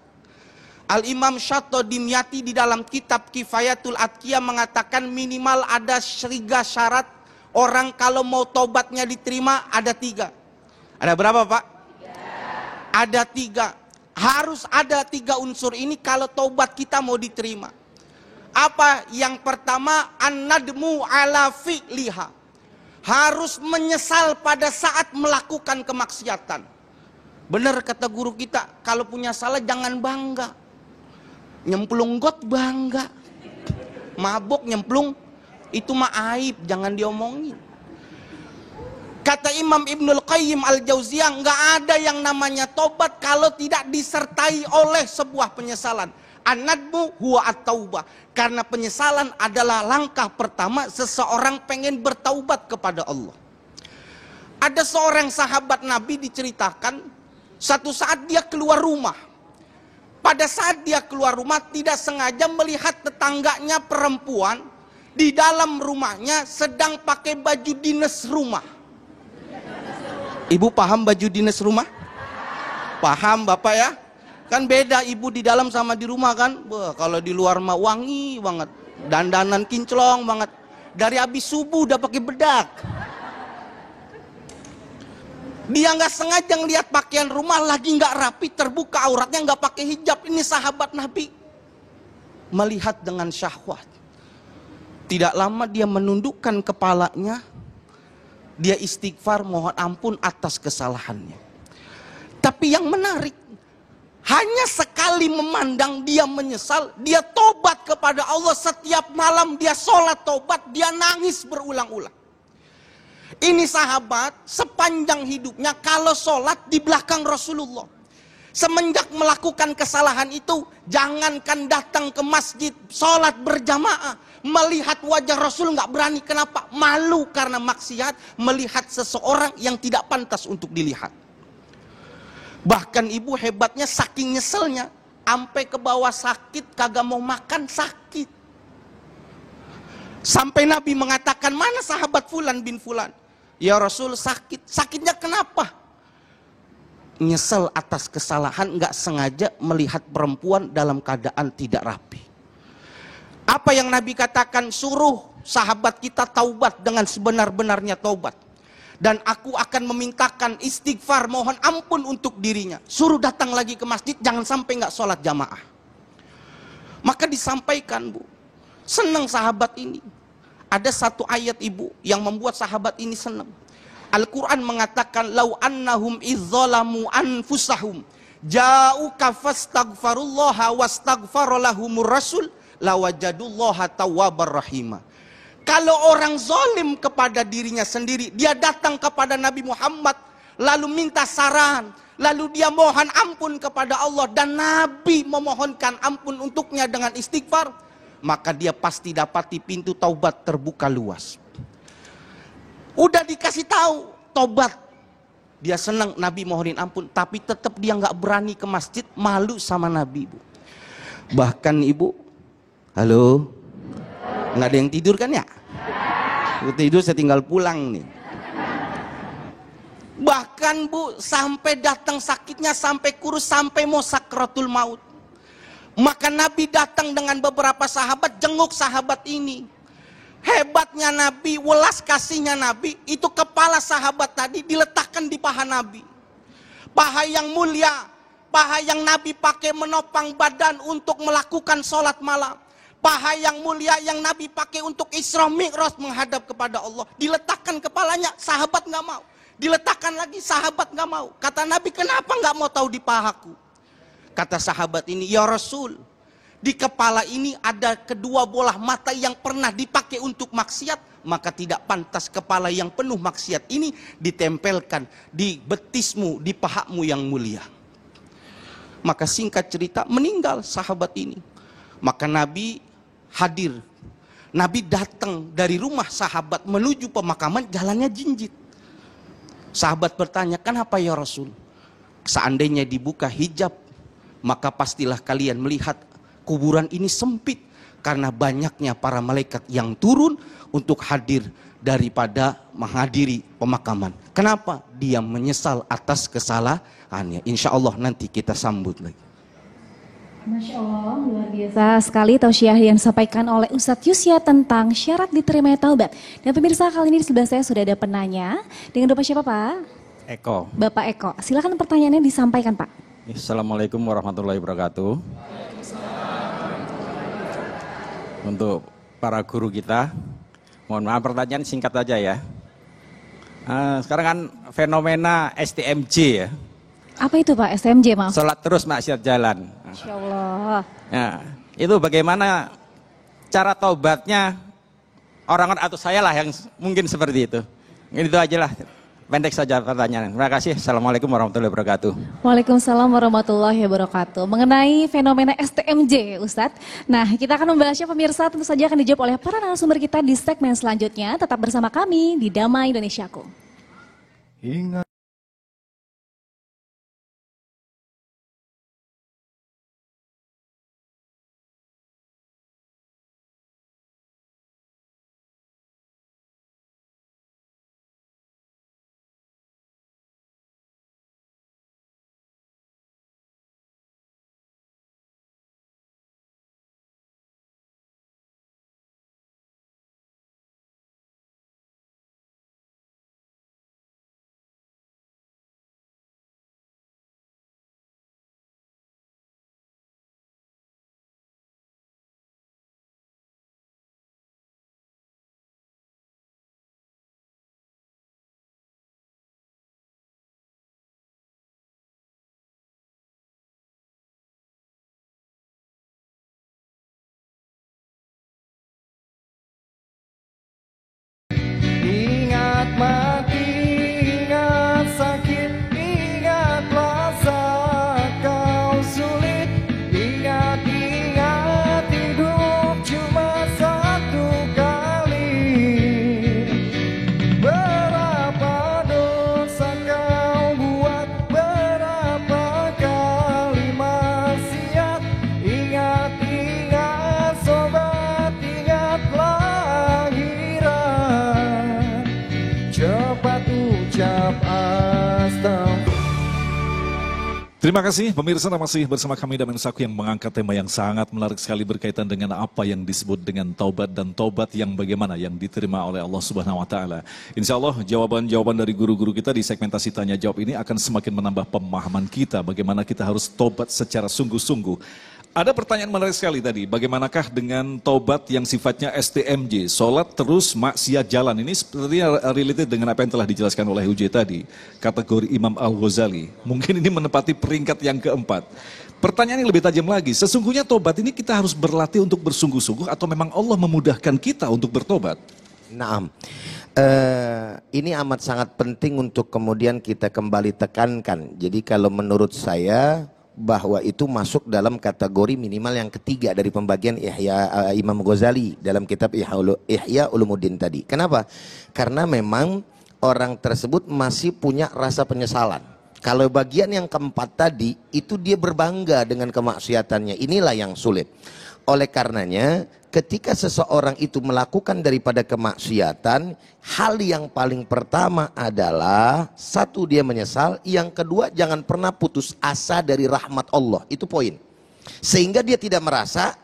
Al-Imam Syatodimyati di dalam kitab Kifayatul Atqiyah mengatakan minimal ada 3 syarat orang kalau mau taubatnya diterima, ada 3. Ada berapa, Pak? Ada 3. Harus ada 3 unsur ini kalau taubat kita mau diterima. Apa? Yang pertama, an-nadmu ala fi'liha. Harus menyesal pada saat melakukan kemaksiatan. Benar kata guru kita, kalau punya salah jangan bangga. Nyemplung got bangga. Mabuk nyemplung, itu mah aib, jangan diomongin. Kata Imam Ibnul Qayyim Al-Jauziyah, nggak ada yang namanya tobat kalau tidak disertai oleh sebuah penyesalan. An-nadmu huwa at-taubah. Karena penyesalan adalah langkah pertama seseorang pengen bertaubat kepada Allah. Ada seorang sahabat Nabi diceritakan, satu saat dia keluar rumah. Pada saat dia keluar rumah tidak sengaja melihat tetangganya perempuan di dalam rumahnya sedang pakai baju dinas rumah. Ibu paham baju dinas rumah? Paham Bapak ya? Kan beda ibu di dalam sama di rumah kan. Wah, kalau di luar mah wangi banget, dandanan kinclong banget. Dari habis subuh udah pakai bedak. Dia nggak sengaja ngeliat pakaian rumah lagi nggak rapi, terbuka auratnya, nggak pakai hijab. Ini sahabat Nabi melihat dengan syahwat. Tidak lama dia menundukkan kepalanya, dia istighfar mohon ampun atas kesalahannya. Tapi yang menarik, hanya sekali memandang dia menyesal, dia tobat kepada Allah. Setiap malam dia sholat tobat, dia nangis berulang-ulang. Ini sahabat sepanjang hidupnya kalau sholat di belakang Rasulullah. Semenjak melakukan kesalahan itu, jangankan datang ke masjid, sholat berjamaah, melihat wajah Rasul nggak berani. Kenapa? Malu karena maksiat, melihat seseorang yang tidak pantas untuk dilihat. Bahkan ibu hebatnya saking nyeselnya, sampai ke bawah sakit, kagak mau makan, sakit. Sampai Nabi mengatakan, mana sahabat Fulan bin Fulan? Ya Rasul sakit. Sakitnya kenapa? Nyesel atas kesalahan, nggak sengaja melihat perempuan dalam keadaan tidak rapi. Apa yang Nabi katakan? Suruh sahabat kita taubat dengan sebenar-benarnya taubat. Dan aku akan memintakan istighfar, mohon ampun untuk dirinya. Suruh datang lagi ke masjid, jangan sampai nggak sholat jamaah. Maka disampaikan Bu, senang sahabat ini. Ada satu ayat ibu yang membuat sahabat ini senang. Al-Quran mengatakan, lau annahum izzalamu anfusahum ja'uka fastaghfarullaha wastaghfarolahumur rasul lawajadullaha tawwabar rahimah. Kalau orang zalim kepada dirinya sendiri, dia datang kepada Nabi Muhammad, lalu minta saran, lalu dia mohon ampun kepada Allah, dan Nabi memohonkan ampun untuknya dengan istighfar, maka dia pasti dapati pintu taubat terbuka luas. Udah dikasih tahu, taubat. Dia senang Nabi mohonin ampun, tapi tetap dia nggak berani ke masjid, malu sama Nabi, Bu. Bahkan ibu, halo? Nggak ada yang tidur kan ya? Tidur saya tinggal pulang nih. Bahkan Bu, sampai datang sakitnya, sampai kurus, sampai mau sakratul maut. Maka Nabi datang dengan beberapa sahabat, jenguk sahabat ini. Hebatnya Nabi, welas kasihnya Nabi, itu kepala sahabat tadi diletakkan di paha Nabi. Paha yang mulia, paha yang Nabi pakai menopang badan untuk melakukan sholat malam. Paha yang mulia yang Nabi pakai untuk Isra Mi'raj menghadap kepada Allah. Diletakkan kepalanya, sahabat nggak mau. Diletakkan lagi, sahabat nggak mau. Kata Nabi, kenapa nggak mau tahu di pahaku? Kata sahabat ini, ya Rasul, di kepala ini ada kedua bola mata yang pernah dipakai untuk maksiat, maka tidak pantas kepala yang penuh maksiat ini ditempelkan di betismu, di pahamu yang mulia. Maka singkat cerita, meninggal sahabat ini. Maka Nabi hadir. Nabi datang dari rumah sahabat menuju pemakaman, jalannya jinjit. Sahabat bertanya, kenapa ya Rasul? seandainya dibuka hijab, maka pastilah kalian melihat kuburan ini sempit karena banyaknya para malaikat yang turun untuk hadir daripada menghadiri pemakaman. Kenapa? Dia menyesal atas kesalahannya. Insya Allah nanti kita sambut lagi. Masya Allah, luar biasa sekali tausiah yang disampaikan oleh Ustadz Yusya tentang syarat diterimanya taubat. Dan pemirsa, kali ini di sebelah saya sudah ada penanya. Dengan Bapak siapa, Pak? Eko. Bapak Eko, silakan pertanyaannya disampaikan, Pak. Assalamualaikum warahmatullahi wabarakatuh. Untuk para guru kita, mohon maaf pertanyaan singkat aja ya. Sekarang kan fenomena STMJ ya. Apa itu, Pak, STMJ, maaf? Sholat terus maksiat jalan. Masya Allah. Nah, itu bagaimana cara taubatnya orang-orang atau saya lah yang mungkin seperti itu. Itu aja lah. Pendek saja pertanyaan. Terima kasih. Assalamualaikum warahmatullahi wabarakatuh. Waalaikumsalam warahmatullahi wabarakatuh. Mengenai fenomena STMJ, Ustadz. Nah, kita akan membahasnya pemirsa, tentu saja akan dijawab oleh para narasumber kita di segmen selanjutnya. Tetap bersama kami di Damai Indonesiaku. Ingat. Ingat mati, ingat sakit, ingatlah saat kau sulit. Ingat, ingat hidup cuma satu kali. Berapa dosa kau buat, berapa kali maksiat. Ingat, ingat sobat, ingatlah cepat ucap astagfirullah. Terima kasih pemirsa, masih bersama kami Damai Indonesiaku yang mengangkat tema yang sangat menarik sekali berkaitan dengan apa yang disebut dengan taubat dan taubat yang bagaimana yang diterima oleh Allah Subhanahu wa taala. Insya Allah jawaban-jawaban dari guru-guru kita di segmentasi tanya jawab ini akan semakin menambah pemahaman kita bagaimana kita harus taubat secara sungguh-sungguh. Ada pertanyaan menarik sekali tadi, bagaimanakah dengan taubat yang sifatnya STMJ, sholat terus maksiat jalan. Ini sepertinya related dengan apa yang telah dijelaskan oleh UJ tadi, kategori Imam Al-Ghazali. Mungkin ini menempati peringkat yang keempat. Pertanyaan yang lebih tajam lagi, sesungguhnya taubat ini kita harus berlatih untuk bersungguh-sungguh atau memang Allah memudahkan kita untuk bertobat? Naam. Ini amat sangat penting untuk kemudian kita kembali tekankan. Jadi kalau menurut saya bahwa itu masuk dalam kategori minimal yang ketiga dari pembagian Imam Ghazali dalam kitab Ihya Ulumuddin tadi. Kenapa? Karena memang orang tersebut masih punya rasa penyesalan. Kalau bagian yang keempat tadi itu dia berbangga dengan kemaksiatannya. Inilah yang sulit. Oleh karenanya ketika seseorang itu melakukan daripada kemaksiatan, hal yang paling pertama adalah satu, dia menyesal, yang kedua jangan pernah putus asa dari rahmat Allah. Itu poin. Sehingga dia tidak merasa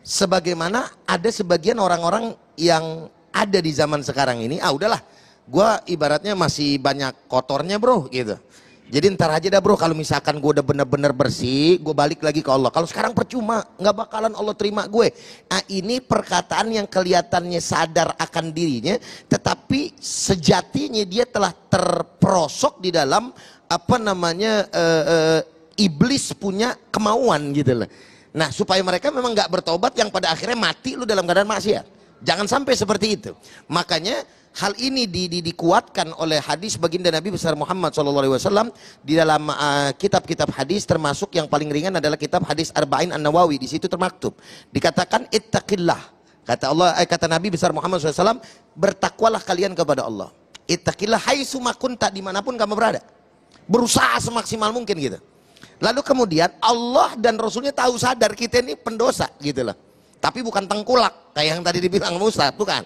sebagaimana ada sebagian orang-orang yang ada di zaman sekarang ini, udahlah, gue ibaratnya masih banyak kotornya bro gitu. Jadi ntar aja dah bro, kalau misalkan gue udah bener-bener bersih, gue balik lagi ke Allah. Kalau sekarang percuma, nggak bakalan Allah terima gue. Nah ini perkataan yang kelihatannya sadar akan dirinya, tetapi sejatinya dia telah terperosok di dalam iblis punya kemauan gitu loh. Nah supaya mereka memang nggak bertobat, yang pada akhirnya mati lu dalam keadaan maksiat. Jangan sampai seperti itu. Makanya hal ini dikuatkan oleh hadis baginda Nabi besar Muhammad SAW di dalam kitab-kitab hadis, termasuk yang paling ringan adalah kitab hadis Arba'in An-Nawawi. Di situ termaktub dikatakan ittaqillah. Kata Nabi besar Muhammad SAW, bertakwalah kalian kepada Allah. Ittaqillah haitsu ma kunta, dimanapun kamu berada. berusaha semaksimal mungkin gitu. Lalu kemudian Allah dan Rasulnya tahu sadar kita ini pendosa gitu loh. Tapi bukan tengkulak kayak yang tadi dibilang Musa, bukan.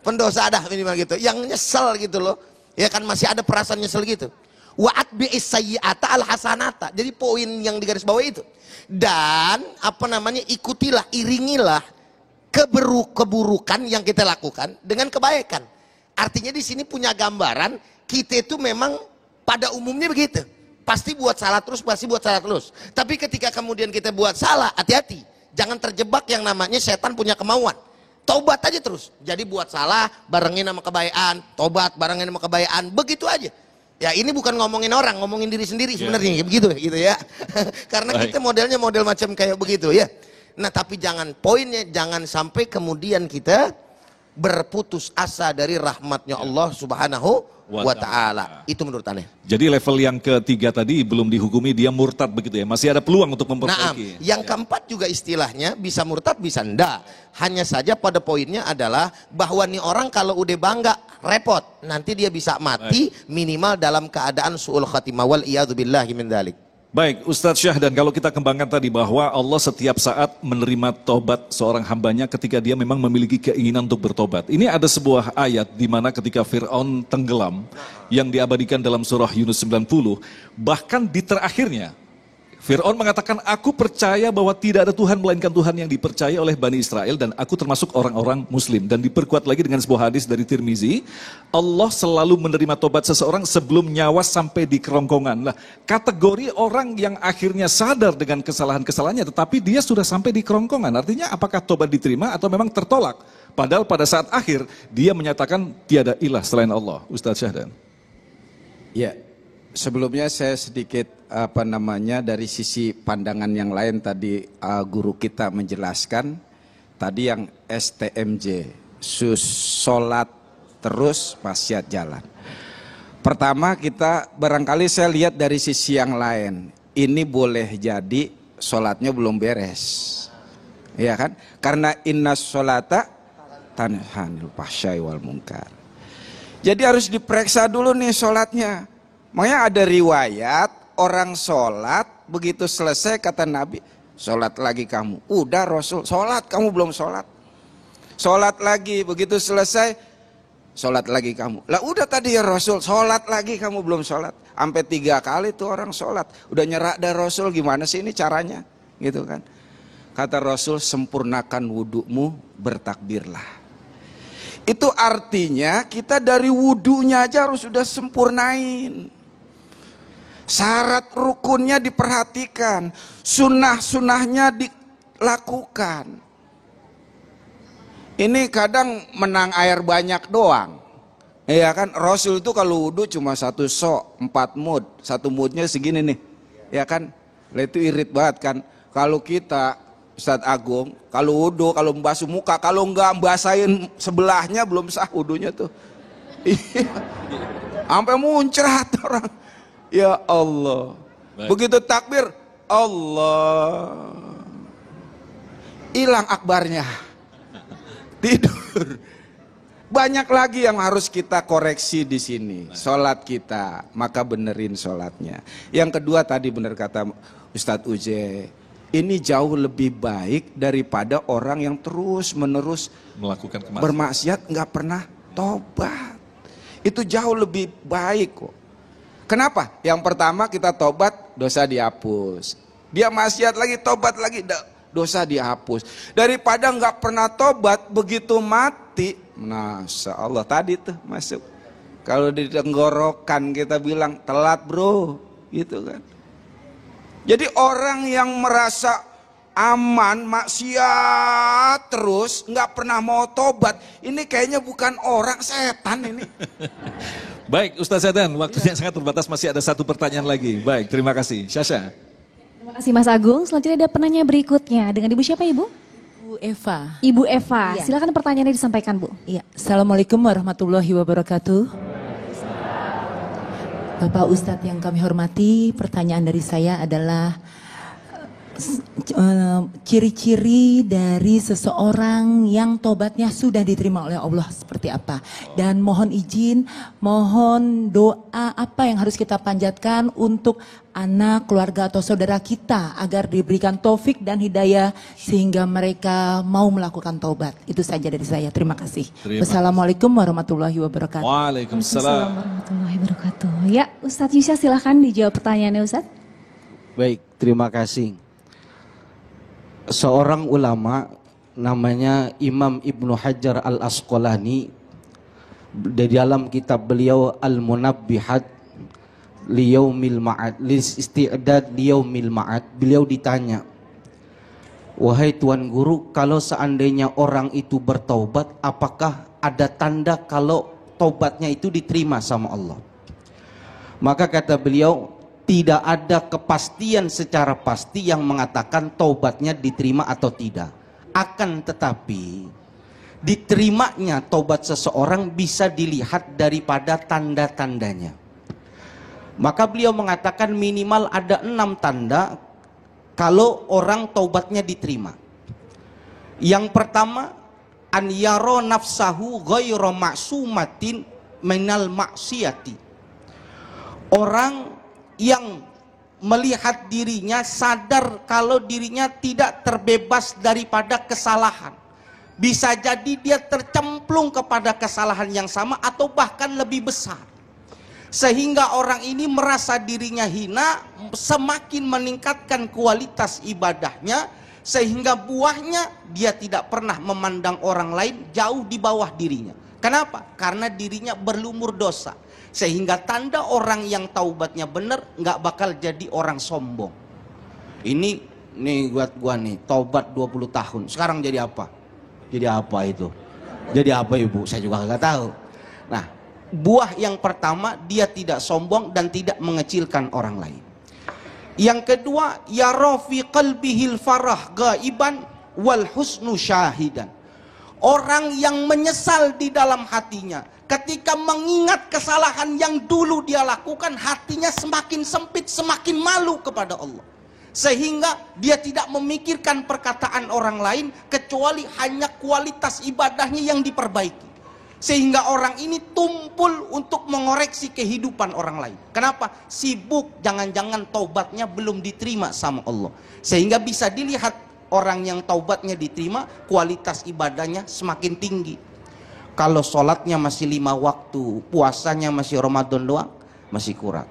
Pendosa ada minimal gitu, yang nyesel gitu loh. Ya kan masih ada perasaan nyesel gitu. Wa atbi'is sayyi'ata al hasanata. Jadi poin yang di garis bawah itu. Dan ikutilah, iringilah keburukan yang kita lakukan dengan kebaikan. Artinya di sini punya gambaran kita itu memang pada umumnya begitu. Pasti buat salah terus, pasti buat salah terus. Tapi ketika kemudian kita buat salah, hati-hati. Jangan terjebak yang namanya setan punya kemauan. Taubat aja terus. Jadi buat salah, barengin sama kebaikan. Taubat, barengin sama kebaikan. Begitu aja. Ya ini bukan ngomongin orang, ngomongin diri sendiri sebenarnya. Begitu ya. Karena kita modelnya model macam kayak begitu ya. Nah tapi poinnya jangan sampai kemudian kita berputus asa dari rahmatnya Allah Subhanahu wa ta'ala. Itu menurut aneh. Jadi level yang ketiga tadi belum dihukumi, dia murtad begitu ya. Masih ada peluang untuk memperbaiki. Yang keempat juga istilahnya bisa murtad bisa enggak. Hanya saja pada poinnya adalah bahwa nih orang kalau udah bangga repot. Nanti dia bisa mati minimal dalam keadaan su'ul khatimah wal iyadzubillahi min dzalik. Baik, Ustadz Syah, dan kalau kita kembangkan tadi bahwa Allah setiap saat menerima tobat seorang hambanya ketika dia memang memiliki keinginan untuk bertobat. Ini ada sebuah ayat di mana ketika Fir'aun tenggelam yang diabadikan dalam surah Yunus 90, bahkan di terakhirnya Fir'aun mengatakan, aku percaya bahwa tidak ada Tuhan melainkan Tuhan yang dipercaya oleh Bani Israel dan aku termasuk orang-orang muslim. Dan diperkuat lagi dengan sebuah hadis dari Tirmizi, Allah selalu menerima tobat seseorang sebelum nyawa sampai di kerongkongan. Nah, kategori orang yang akhirnya sadar dengan kesalahan-kesalahannya tetapi dia sudah sampai di kerongkongan, artinya apakah tobat diterima atau memang tertolak? Padahal pada saat akhir dia menyatakan tiada ilah selain Allah. Ustadz Syahdan. Ya, sebelumnya saya sedikit dari sisi pandangan yang lain tadi guru kita menjelaskan tadi yang STMJ, sholat terus maksiat jalan. Pertama kita barangkali saya lihat dari sisi yang lain, ini boleh jadi sholatnya belum beres, ya kan? Karena inna sholata tanhanil fahsya'i wal munkar. Jadi harus diperiksa dulu nih sholatnya. Makanya ada riwayat orang sholat, begitu selesai kata Nabi, sholat lagi kamu. Udah Rasul, sholat kamu belum sholat. Sholat lagi, begitu selesai, sholat lagi kamu. Lah udah tadi ya Rasul, sholat lagi kamu belum sholat. Sampai 3 kali tuh orang sholat. Udah nyerak dari Rasul, gimana sih ini caranya? Gitu kan. Kata Rasul, sempurnakan wudhumu, bertakbirlah. Itu artinya kita dari wudhunya aja harus sudah sempurnain. Syarat rukunnya diperhatikan, sunnah-sunnahnya dilakukan. Ini kadang menang air banyak doang. Ya kan, Rasul itu kalau wudhu cuma 1 sok, 4 mud. 1 mudnya segini nih. Ya kan, itu irit banget kan. Kalau kita, Ustadz Agung, kalau wudhu, kalau membasuh muka, kalau enggak basahin sebelahnya belum sah wudhunya tuh. Sampai muncrat orang. Ya Allah. Baik. Begitu takbir, Allah. Hilang akbarnya. Tidur. Banyak lagi yang harus kita koreksi di sini. Sholat kita, maka benerin sholatnya. Yang kedua tadi benar kata Ustadz Uje, ini jauh lebih baik daripada orang yang terus menerus melakukan kemaksiatan, bermaksiat nggak pernah tobat. Itu jauh lebih baik kok. Kenapa? Yang pertama kita tobat, dosa dihapus. Dia maksiat lagi, tobat lagi, dosa dihapus. Daripada nggak pernah tobat, begitu mati, Masya Allah tadi tuh masuk. Kalau di tenggorokan kita bilang telat bro, gitu kan. Jadi orang yang merasa aman, maksiat terus, nggak pernah mau tobat, ini kayaknya bukan orang, setan ini. Baik, Ustaz Zadan, waktunya sangat terbatas, masih ada 1 pertanyaan lagi. Baik, terima kasih. Syasha. Terima kasih Mas Agung. Selanjutnya ada penanya berikutnya dengan Ibu siapa Ibu? Ibu Eva. Ibu Eva, Ya. silakan pertanyaannya disampaikan Bu. Iya, Assalamualaikum warahmatullahi wabarakatuh. Bapak Ustadz yang kami hormati, pertanyaan dari saya adalah ciri-ciri dari seseorang yang tobatnya sudah diterima oleh Allah seperti apa. Dan mohon izin, mohon doa apa yang harus kita panjatkan untuk anak, keluarga atau saudara kita agar diberikan taufik dan hidayah sehingga mereka mau melakukan taubat. Itu saja dari saya. Terima kasih. Wassalamualaikum warahmatullahi wabarakatuh. Waalaikumsalam warahmatullahi wabarakatuh. Ya, Ustadz Yusya silahkan dijawab pertanyaannya Ustadz. Baik, terima kasih. Seorang ulama namanya Imam Ibnu Hajar Al-Asqalani, di dalam kitab beliau Al-Munabbihat liyaumil ma'ad, isti'dad liyaumil ma'ad, beliau ditanya, wahai Tuan Guru, kalau seandainya orang itu bertaubat, apakah ada tanda kalau taubatnya itu diterima sama Allah? Maka kata beliau, tidak ada kepastian secara pasti yang mengatakan taubatnya diterima atau tidak. Akan tetapi diterimanya taubat seseorang bisa dilihat daripada tanda-tandanya. Maka beliau mengatakan minimal ada 6 tanda kalau orang taubatnya diterima. Yang pertama, an yaro nafsahu ghairu ma'sumatin minal maksiyati. Orang yang melihat dirinya sadar kalau dirinya tidak terbebas daripada kesalahan. Bisa jadi dia tercemplung kepada kesalahan yang sama atau bahkan lebih besar. Sehingga orang ini merasa dirinya hina, semakin meningkatkan kualitas ibadahnya, sehingga buahnya dia tidak pernah memandang orang lain jauh di bawah dirinya. Kenapa? Karena dirinya berlumur dosa. Sehingga tanda orang yang taubatnya benar nggak bakal jadi orang sombong. Ini nih buat gua nih, taubat 20 tahun. Sekarang jadi apa? Jadi apa itu? Jadi apa Ibu? Saya juga nggak tahu. Nah, buah yang pertama, dia tidak sombong dan tidak mengecilkan orang lain. Yang kedua, yara fi qalbihil farah ghaiban wal husnu syahidan. Orang yang menyesal di dalam hatinya, ketika mengingat kesalahan yang dulu dia lakukan, hatinya semakin sempit, semakin malu kepada Allah. Sehingga dia tidak memikirkan perkataan orang lain, kecuali hanya kualitas ibadahnya yang diperbaiki. Sehingga orang ini tumpul untuk mengoreksi kehidupan orang lain. Kenapa? Sibuk, jangan-jangan taubatnya belum diterima sama Allah. Sehingga bisa dilihat orang yang taubatnya diterima, kualitas ibadahnya semakin tinggi. Kalau sholatnya masih 5 waktu, puasanya masih Ramadan doang, masih kurang.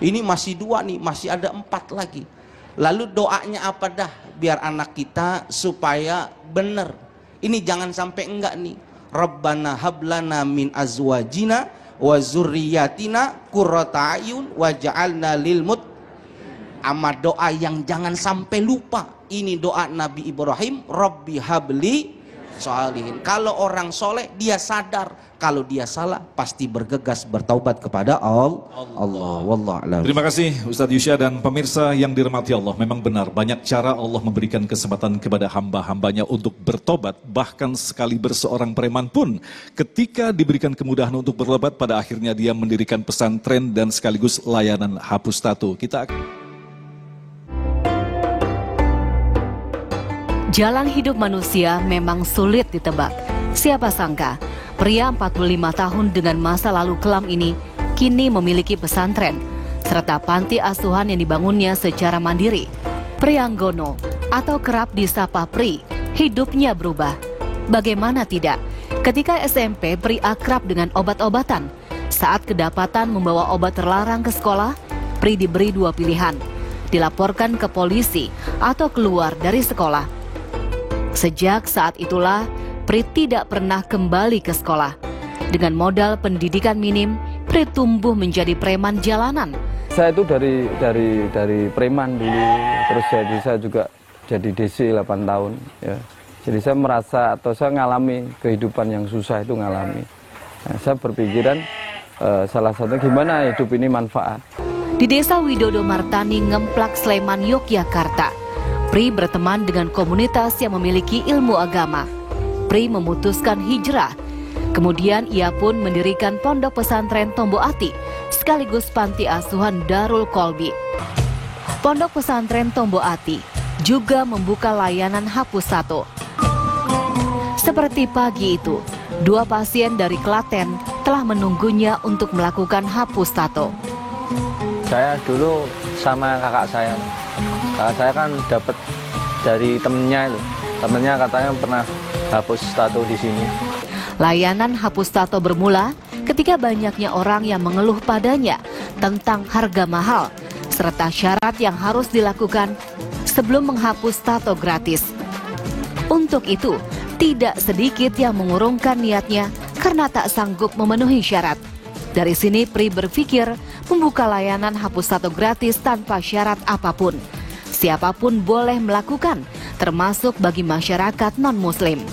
Ini masih 2 nih, masih ada 4 lagi. Lalu doanya apa dah? Biar anak kita supaya benar. Ini jangan sampai enggak nih. Rabbana hablana min azwajina wa zurriyatina qurrata ayun waj'alna lil mut. Ama doa yang jangan sampai lupa. Ini doa Nabi Ibrahim, Rabbi habli sholihin. Kalau orang soleh dia sadar, kalau dia salah pasti bergegas bertaubat kepada Allah. Wallahu a'lam. Terima kasih Ustadz Yusya dan pemirsa yang dirahmati Allah. Memang benar, banyak cara Allah memberikan kesempatan kepada hamba-hambanya untuk bertobat. Bahkan sekali seorang preman pun ketika diberikan kemudahan untuk bertobat, pada akhirnya dia mendirikan pesantren dan sekaligus layanan hapus tato. Kita Jalan hidup manusia memang sulit ditebak. Siapa sangka, pria 45 tahun dengan masa lalu kelam ini kini memiliki pesantren, serta panti asuhan yang dibangunnya secara mandiri. Prianggono atau kerap disapa Pri, hidupnya berubah. Bagaimana tidak? Ketika SMP, Pri akrab dengan obat-obatan. Saat kedapatan membawa obat terlarang ke sekolah, Pri diberi 2 pilihan, dilaporkan ke polisi atau keluar dari sekolah. Sejak saat itulah, Pri tidak pernah kembali ke sekolah. Dengan modal pendidikan minim, Pri tumbuh menjadi preman jalanan. Saya itu dari preman dulu, terus saya juga jadi DC 8 tahun. Ya. Jadi saya merasa atau saya ngalami kehidupan yang susah itu ngalami. Nah, saya berpikiran salah satunya gimana hidup ini manfaat. Di Desa Widodo Martani, Ngemplak, Sleman, Yogyakarta, Pri berteman dengan komunitas yang memiliki ilmu agama. Pri memutuskan hijrah. Kemudian ia pun mendirikan pondok pesantren Tombo Ati, sekaligus panti asuhan Darul Kolbi. Pondok pesantren Tombo Ati juga membuka layanan hapus tato. Seperti pagi itu, 2 pasien dari Klaten telah menunggunya untuk melakukan hapus tato. Saya dulu sama kakak saya. Kakak saya kan dapat dari temennya itu. Temennya katanya pernah hapus tato di sini. Layanan hapus tato bermula ketika banyaknya orang yang mengeluh padanya tentang harga mahal serta syarat yang harus dilakukan sebelum menghapus tato gratis. Untuk itu, tidak sedikit yang mengurungkan niatnya karena tak sanggup memenuhi syarat. Dari sini Pri berpikir membuka layanan hapus tato gratis tanpa syarat apapun. Siapapun boleh melakukan, termasuk bagi masyarakat non-muslim.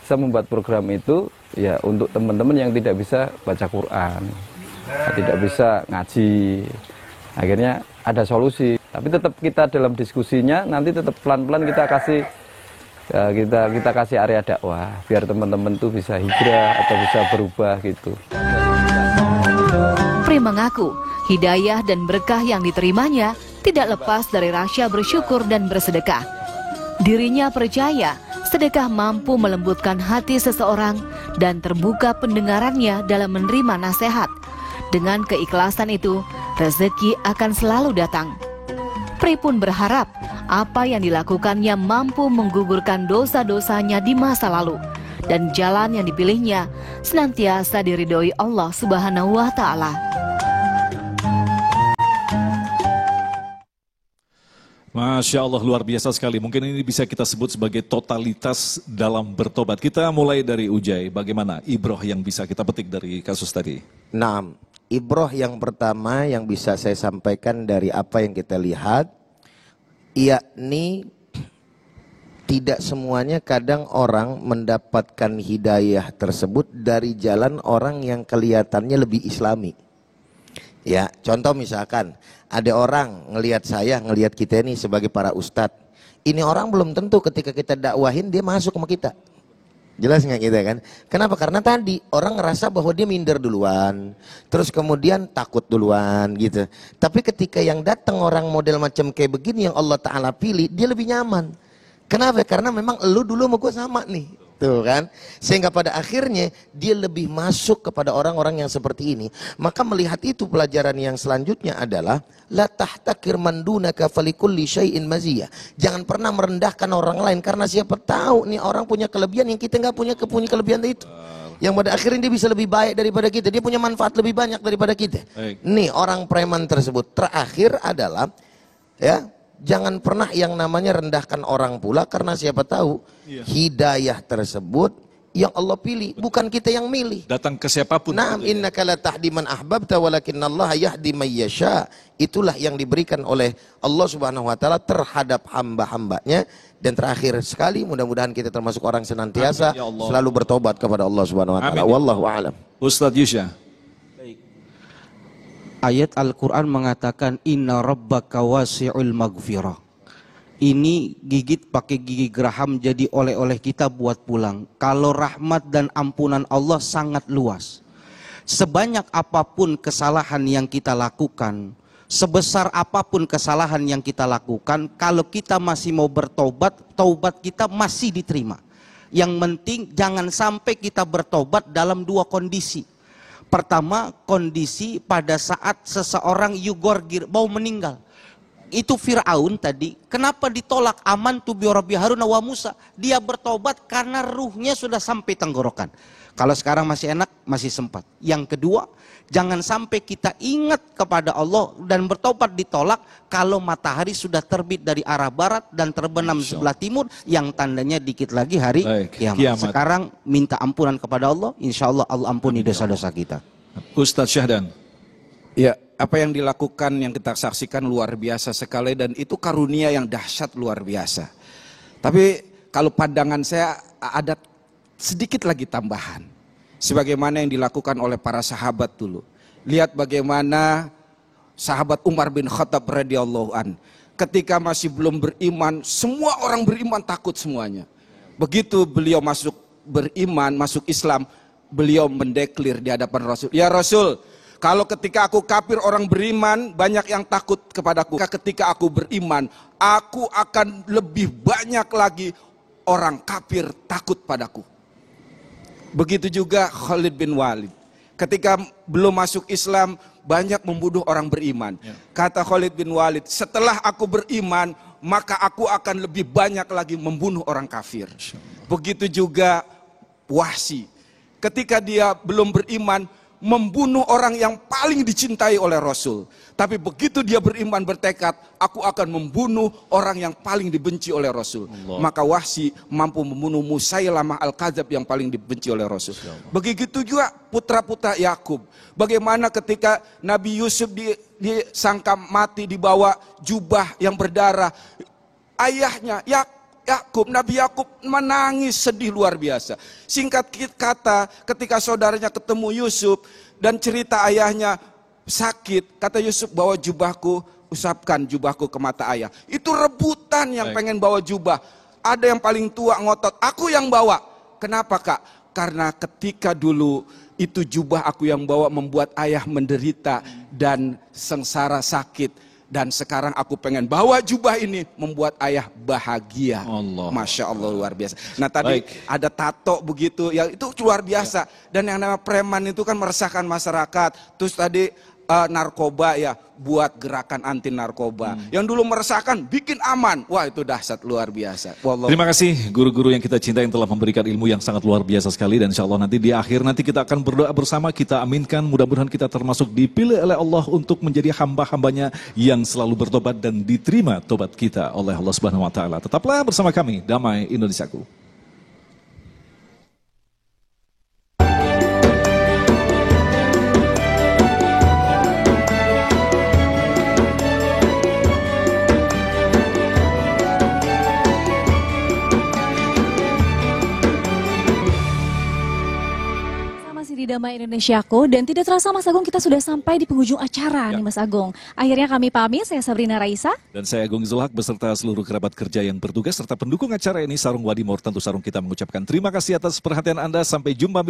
Saya membuat program itu ya untuk teman-teman yang tidak bisa baca Quran, tidak bisa ngaji. Akhirnya ada solusi, tapi tetap kita dalam diskusinya nanti tetap pelan-pelan kita kasih kita kasih area dakwah biar teman-teman tuh bisa hijrah atau bisa berubah gitu. Pri mengaku hidayah dan berkah yang diterimanya tidak lepas dari rasa bersyukur dan bersedekah. Dirinya percaya sedekah mampu melembutkan hati seseorang dan terbuka pendengarannya dalam menerima nasihat. Dengan keikhlasan itu, rezeki akan selalu datang. Pri pun berharap apa yang dilakukannya mampu menggugurkan dosa-dosanya di masa lalu dan jalan yang dipilihnya senantiasa diridhoi Allah Subhanahu wa Ta'ala. Masya Allah, luar biasa sekali. Mungkin ini bisa kita sebut sebagai totalitas dalam bertobat. Kita mulai dari Ujai. Bagaimana ibroh yang bisa kita petik dari kasus tadi? Nah, ibroh yang pertama yang bisa saya sampaikan dari apa yang kita lihat, yakni tidak semuanya kadang orang mendapatkan hidayah tersebut dari jalan orang yang kelihatannya lebih islami. Ya, contoh misalkan ada orang ngelihat saya, ngelihat kita ini sebagai para ustadz. Ini orang belum tentu ketika kita dakwahin dia masuk sama kita. Jelas nggak kita kan? Kenapa? Karena tadi orang ngerasa bahwa dia minder duluan, terus kemudian takut duluan gitu. Tapi ketika yang datang orang model macam kayak begini yang Allah Ta'ala pilih, dia lebih nyaman. Kenapa? Karena memang lu dulu sama gue sama nih. Tuh kan? Sehingga pada akhirnya dia lebih masuk kepada orang-orang yang seperti ini. Maka melihat itu pelajaran yang selanjutnya adalah la tahtakir man dunaka falikulli syai'in maziyah. Jangan pernah merendahkan orang lain karena siapa tahu nih orang punya kelebihan yang kita nggak punya kelebihan itu. Yang pada akhirnya dia bisa lebih baik daripada kita, dia punya manfaat lebih banyak daripada kita. Nih orang preman tersebut. Terakhir adalah ya, jangan pernah yang namanya rendahkan orang pula karena siapa tahu hidayah tersebut yang Allah pilih, bukan kita yang milih. Datang ke siapapun. Naam, innaka la tahdi man ahbabta walakinnallaha yahdi may yasha. Itulah yang diberikan oleh Allah Subhanahu wa taala terhadap hamba-hambanya. Dan terakhir sekali, mudah-mudahan kita termasuk orang senantiasa selalu bertobat kepada Allah Subhanahu wa taala. Wallahu a'lam. Ustaz Yusya. Ayat Al-Quran mengatakan inna rabbaka wasi'ul maghfirah. Ini gigit pakai gigi geraham jadi oleh-oleh kita buat pulang. Kalau rahmat dan ampunan Allah sangat luas. Sebanyak apapun kesalahan yang kita lakukan, sebesar apapun kesalahan yang kita lakukan, kalau kita masih mau bertobat, taubat kita masih diterima. Yang penting jangan sampai kita bertobat dalam 2 kondisi. Pertama, kondisi pada saat seseorang yugorgir, mau meninggal. Itu Fir'aun tadi, kenapa ditolak aman tu bi Rabbi Harun wa Musa? Dia bertobat karena ruhnya sudah sampai tenggorokan. Kalau sekarang masih enak, masih sempat. Yang kedua, jangan sampai kita ingat kepada Allah dan bertobat ditolak kalau matahari sudah terbit dari arah barat dan terbenam sebelah timur, yang tandanya dikit lagi hari kiamat. Sekarang minta ampunan kepada Allah, insya Allah Allah ampuni dosa-dosa kita. Ustaz Syahdan. Ya, apa yang dilakukan yang kita saksikan luar biasa sekali dan itu karunia yang dahsyat luar biasa. Tapi kalau pandangan saya ada sedikit lagi tambahan. Sebagaimana yang dilakukan oleh para sahabat dulu. Lihat bagaimana sahabat Umar bin Khattab radhiyallahu an. Ketika masih belum beriman, semua orang beriman takut semuanya. Begitu beliau masuk beriman, masuk Islam, beliau mendeklir di hadapan Rasul. Ya Rasul, Kalau ketika aku kafir orang beriman, banyak yang takut kepadaku. Ketika aku beriman, aku akan lebih banyak lagi orang kafir takut padaku. Begitu juga Khalid bin Walid. Ketika belum masuk Islam, banyak membunuh orang beriman. Kata Khalid bin Walid, setelah aku beriman, maka aku akan lebih banyak lagi membunuh orang kafir. Begitu juga Wahsy. Ketika dia belum beriman, membunuh orang yang paling dicintai oleh Rasul. Tapi begitu dia beriman bertekad, aku akan membunuh orang yang paling dibenci oleh Rasul. Maka Wahsy mampu membunuh Musailamah Al-Kadzab yang paling dibenci oleh Rasul. Begitu juga putra-putra Yakub. Bagaimana ketika Nabi Yusuf disangka mati, dibawa jubah yang berdarah. Ayahnya Yakub, Nabi Yakub menangis sedih luar biasa. Singkat kata, ketika saudaranya ketemu Yusuf dan cerita ayahnya sakit, kata Yusuf, bawa jubahku, usapkan jubahku ke mata ayah. Itu rebutan yang pengen bawa jubah. Ada yang paling tua ngotot, aku yang bawa. Kenapa Kak? Karena ketika dulu itu jubah aku yang bawa membuat ayah menderita dan sengsara sakit. Dan sekarang aku pengen bawa jubah ini membuat ayah bahagia. Masya Allah, luar biasa. Nah tadi ada tato begitu, ya itu luar biasa. Dan yang namanya preman itu kan meresahkan masyarakat. Terus tadi narkoba ya, buat gerakan anti narkoba. Yang dulu meresahkan, bikin aman. Wah itu dahsyat, luar biasa. Wallah. Terima kasih guru-guru yang kita cintai yang telah memberikan ilmu yang sangat luar biasa sekali. Dan insya Allah nanti di akhir nanti kita akan berdoa bersama, kita aminkan. Mudah-mudahan kita termasuk dipilih oleh Allah untuk menjadi hamba-hambanya yang selalu bertobat dan diterima tobat kita oleh Allah Subhanahu Wa Taala. Tetaplah bersama kami, Damai Indonesiaku. Damai Indonesiaku, dan tidak terasa Mas Agung kita sudah sampai di penghujung acara nih Mas Agung. Akhirnya kami pamit, saya Sabrina Raisa. Dan saya Agung Zulhak beserta seluruh kerabat kerja yang bertugas serta pendukung acara ini, Sarung Wadimor, tentu Sarung kita mengucapkan terima kasih atas perhatian Anda. Sampai jumpa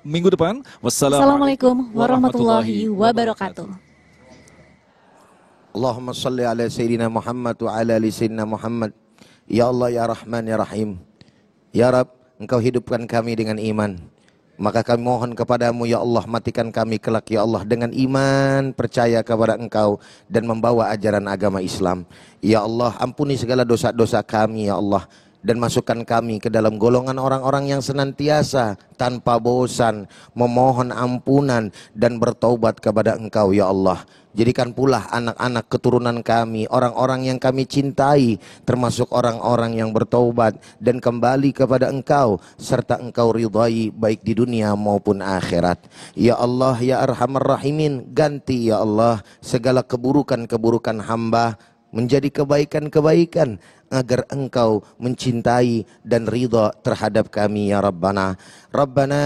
minggu depan. Wassalamualaikum warahmatullahi wabarakatuh. Allahumma salli ala Sayyidina Muhammad wa ala ali Sayyidina Muhammad. Ya Allah, ya Rahman, ya Rahim. Ya Rab, Engkau hidupkan kami dengan iman. Maka kami mohon kepadamu ya Allah, matikan kami kelak ya Allah dengan iman, percaya kepada Engkau dan membawa ajaran agama Islam. Ya Allah, ampuni segala dosa-dosa kami ya Allah, dan masukkan kami ke dalam golongan orang-orang yang senantiasa tanpa bosan memohon ampunan dan bertaubat kepada Engkau ya Allah. Jadikan pula anak-anak keturunan kami orang-orang yang kami cintai, termasuk orang-orang yang bertaubat dan kembali kepada Engkau serta Engkau ridhai baik di dunia maupun akhirat. Ya Allah, ya Arhamar Rahimin, ganti ya Allah segala keburukan-keburukan hamba menjadi kebaikan-kebaikan agar Engkau mencintai dan ridha terhadap kami ya Rabbana. Rabbana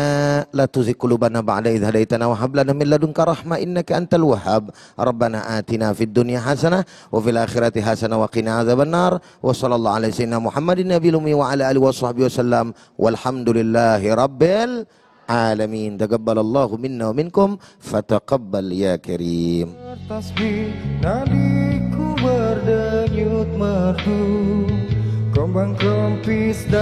la tuzigh qulubana ba'da idh hadaitana wa hab lana min ladunka rahmah innaka antal wahhab. Rabbana atina fid dunya hasanah wa fil akhirati hasanah wa qina adzabannar. Wa sallallahu alaihi sayyidina Muhammadin nabiyil ummi wa ala alihi washabbihi wasallam. Walhamdulillahi rabbil alamin. Taqabbalallahu minna wa minkum fataqabbal ya karim. Tasbih nadiku berdenyut merdu, kembang kempis dan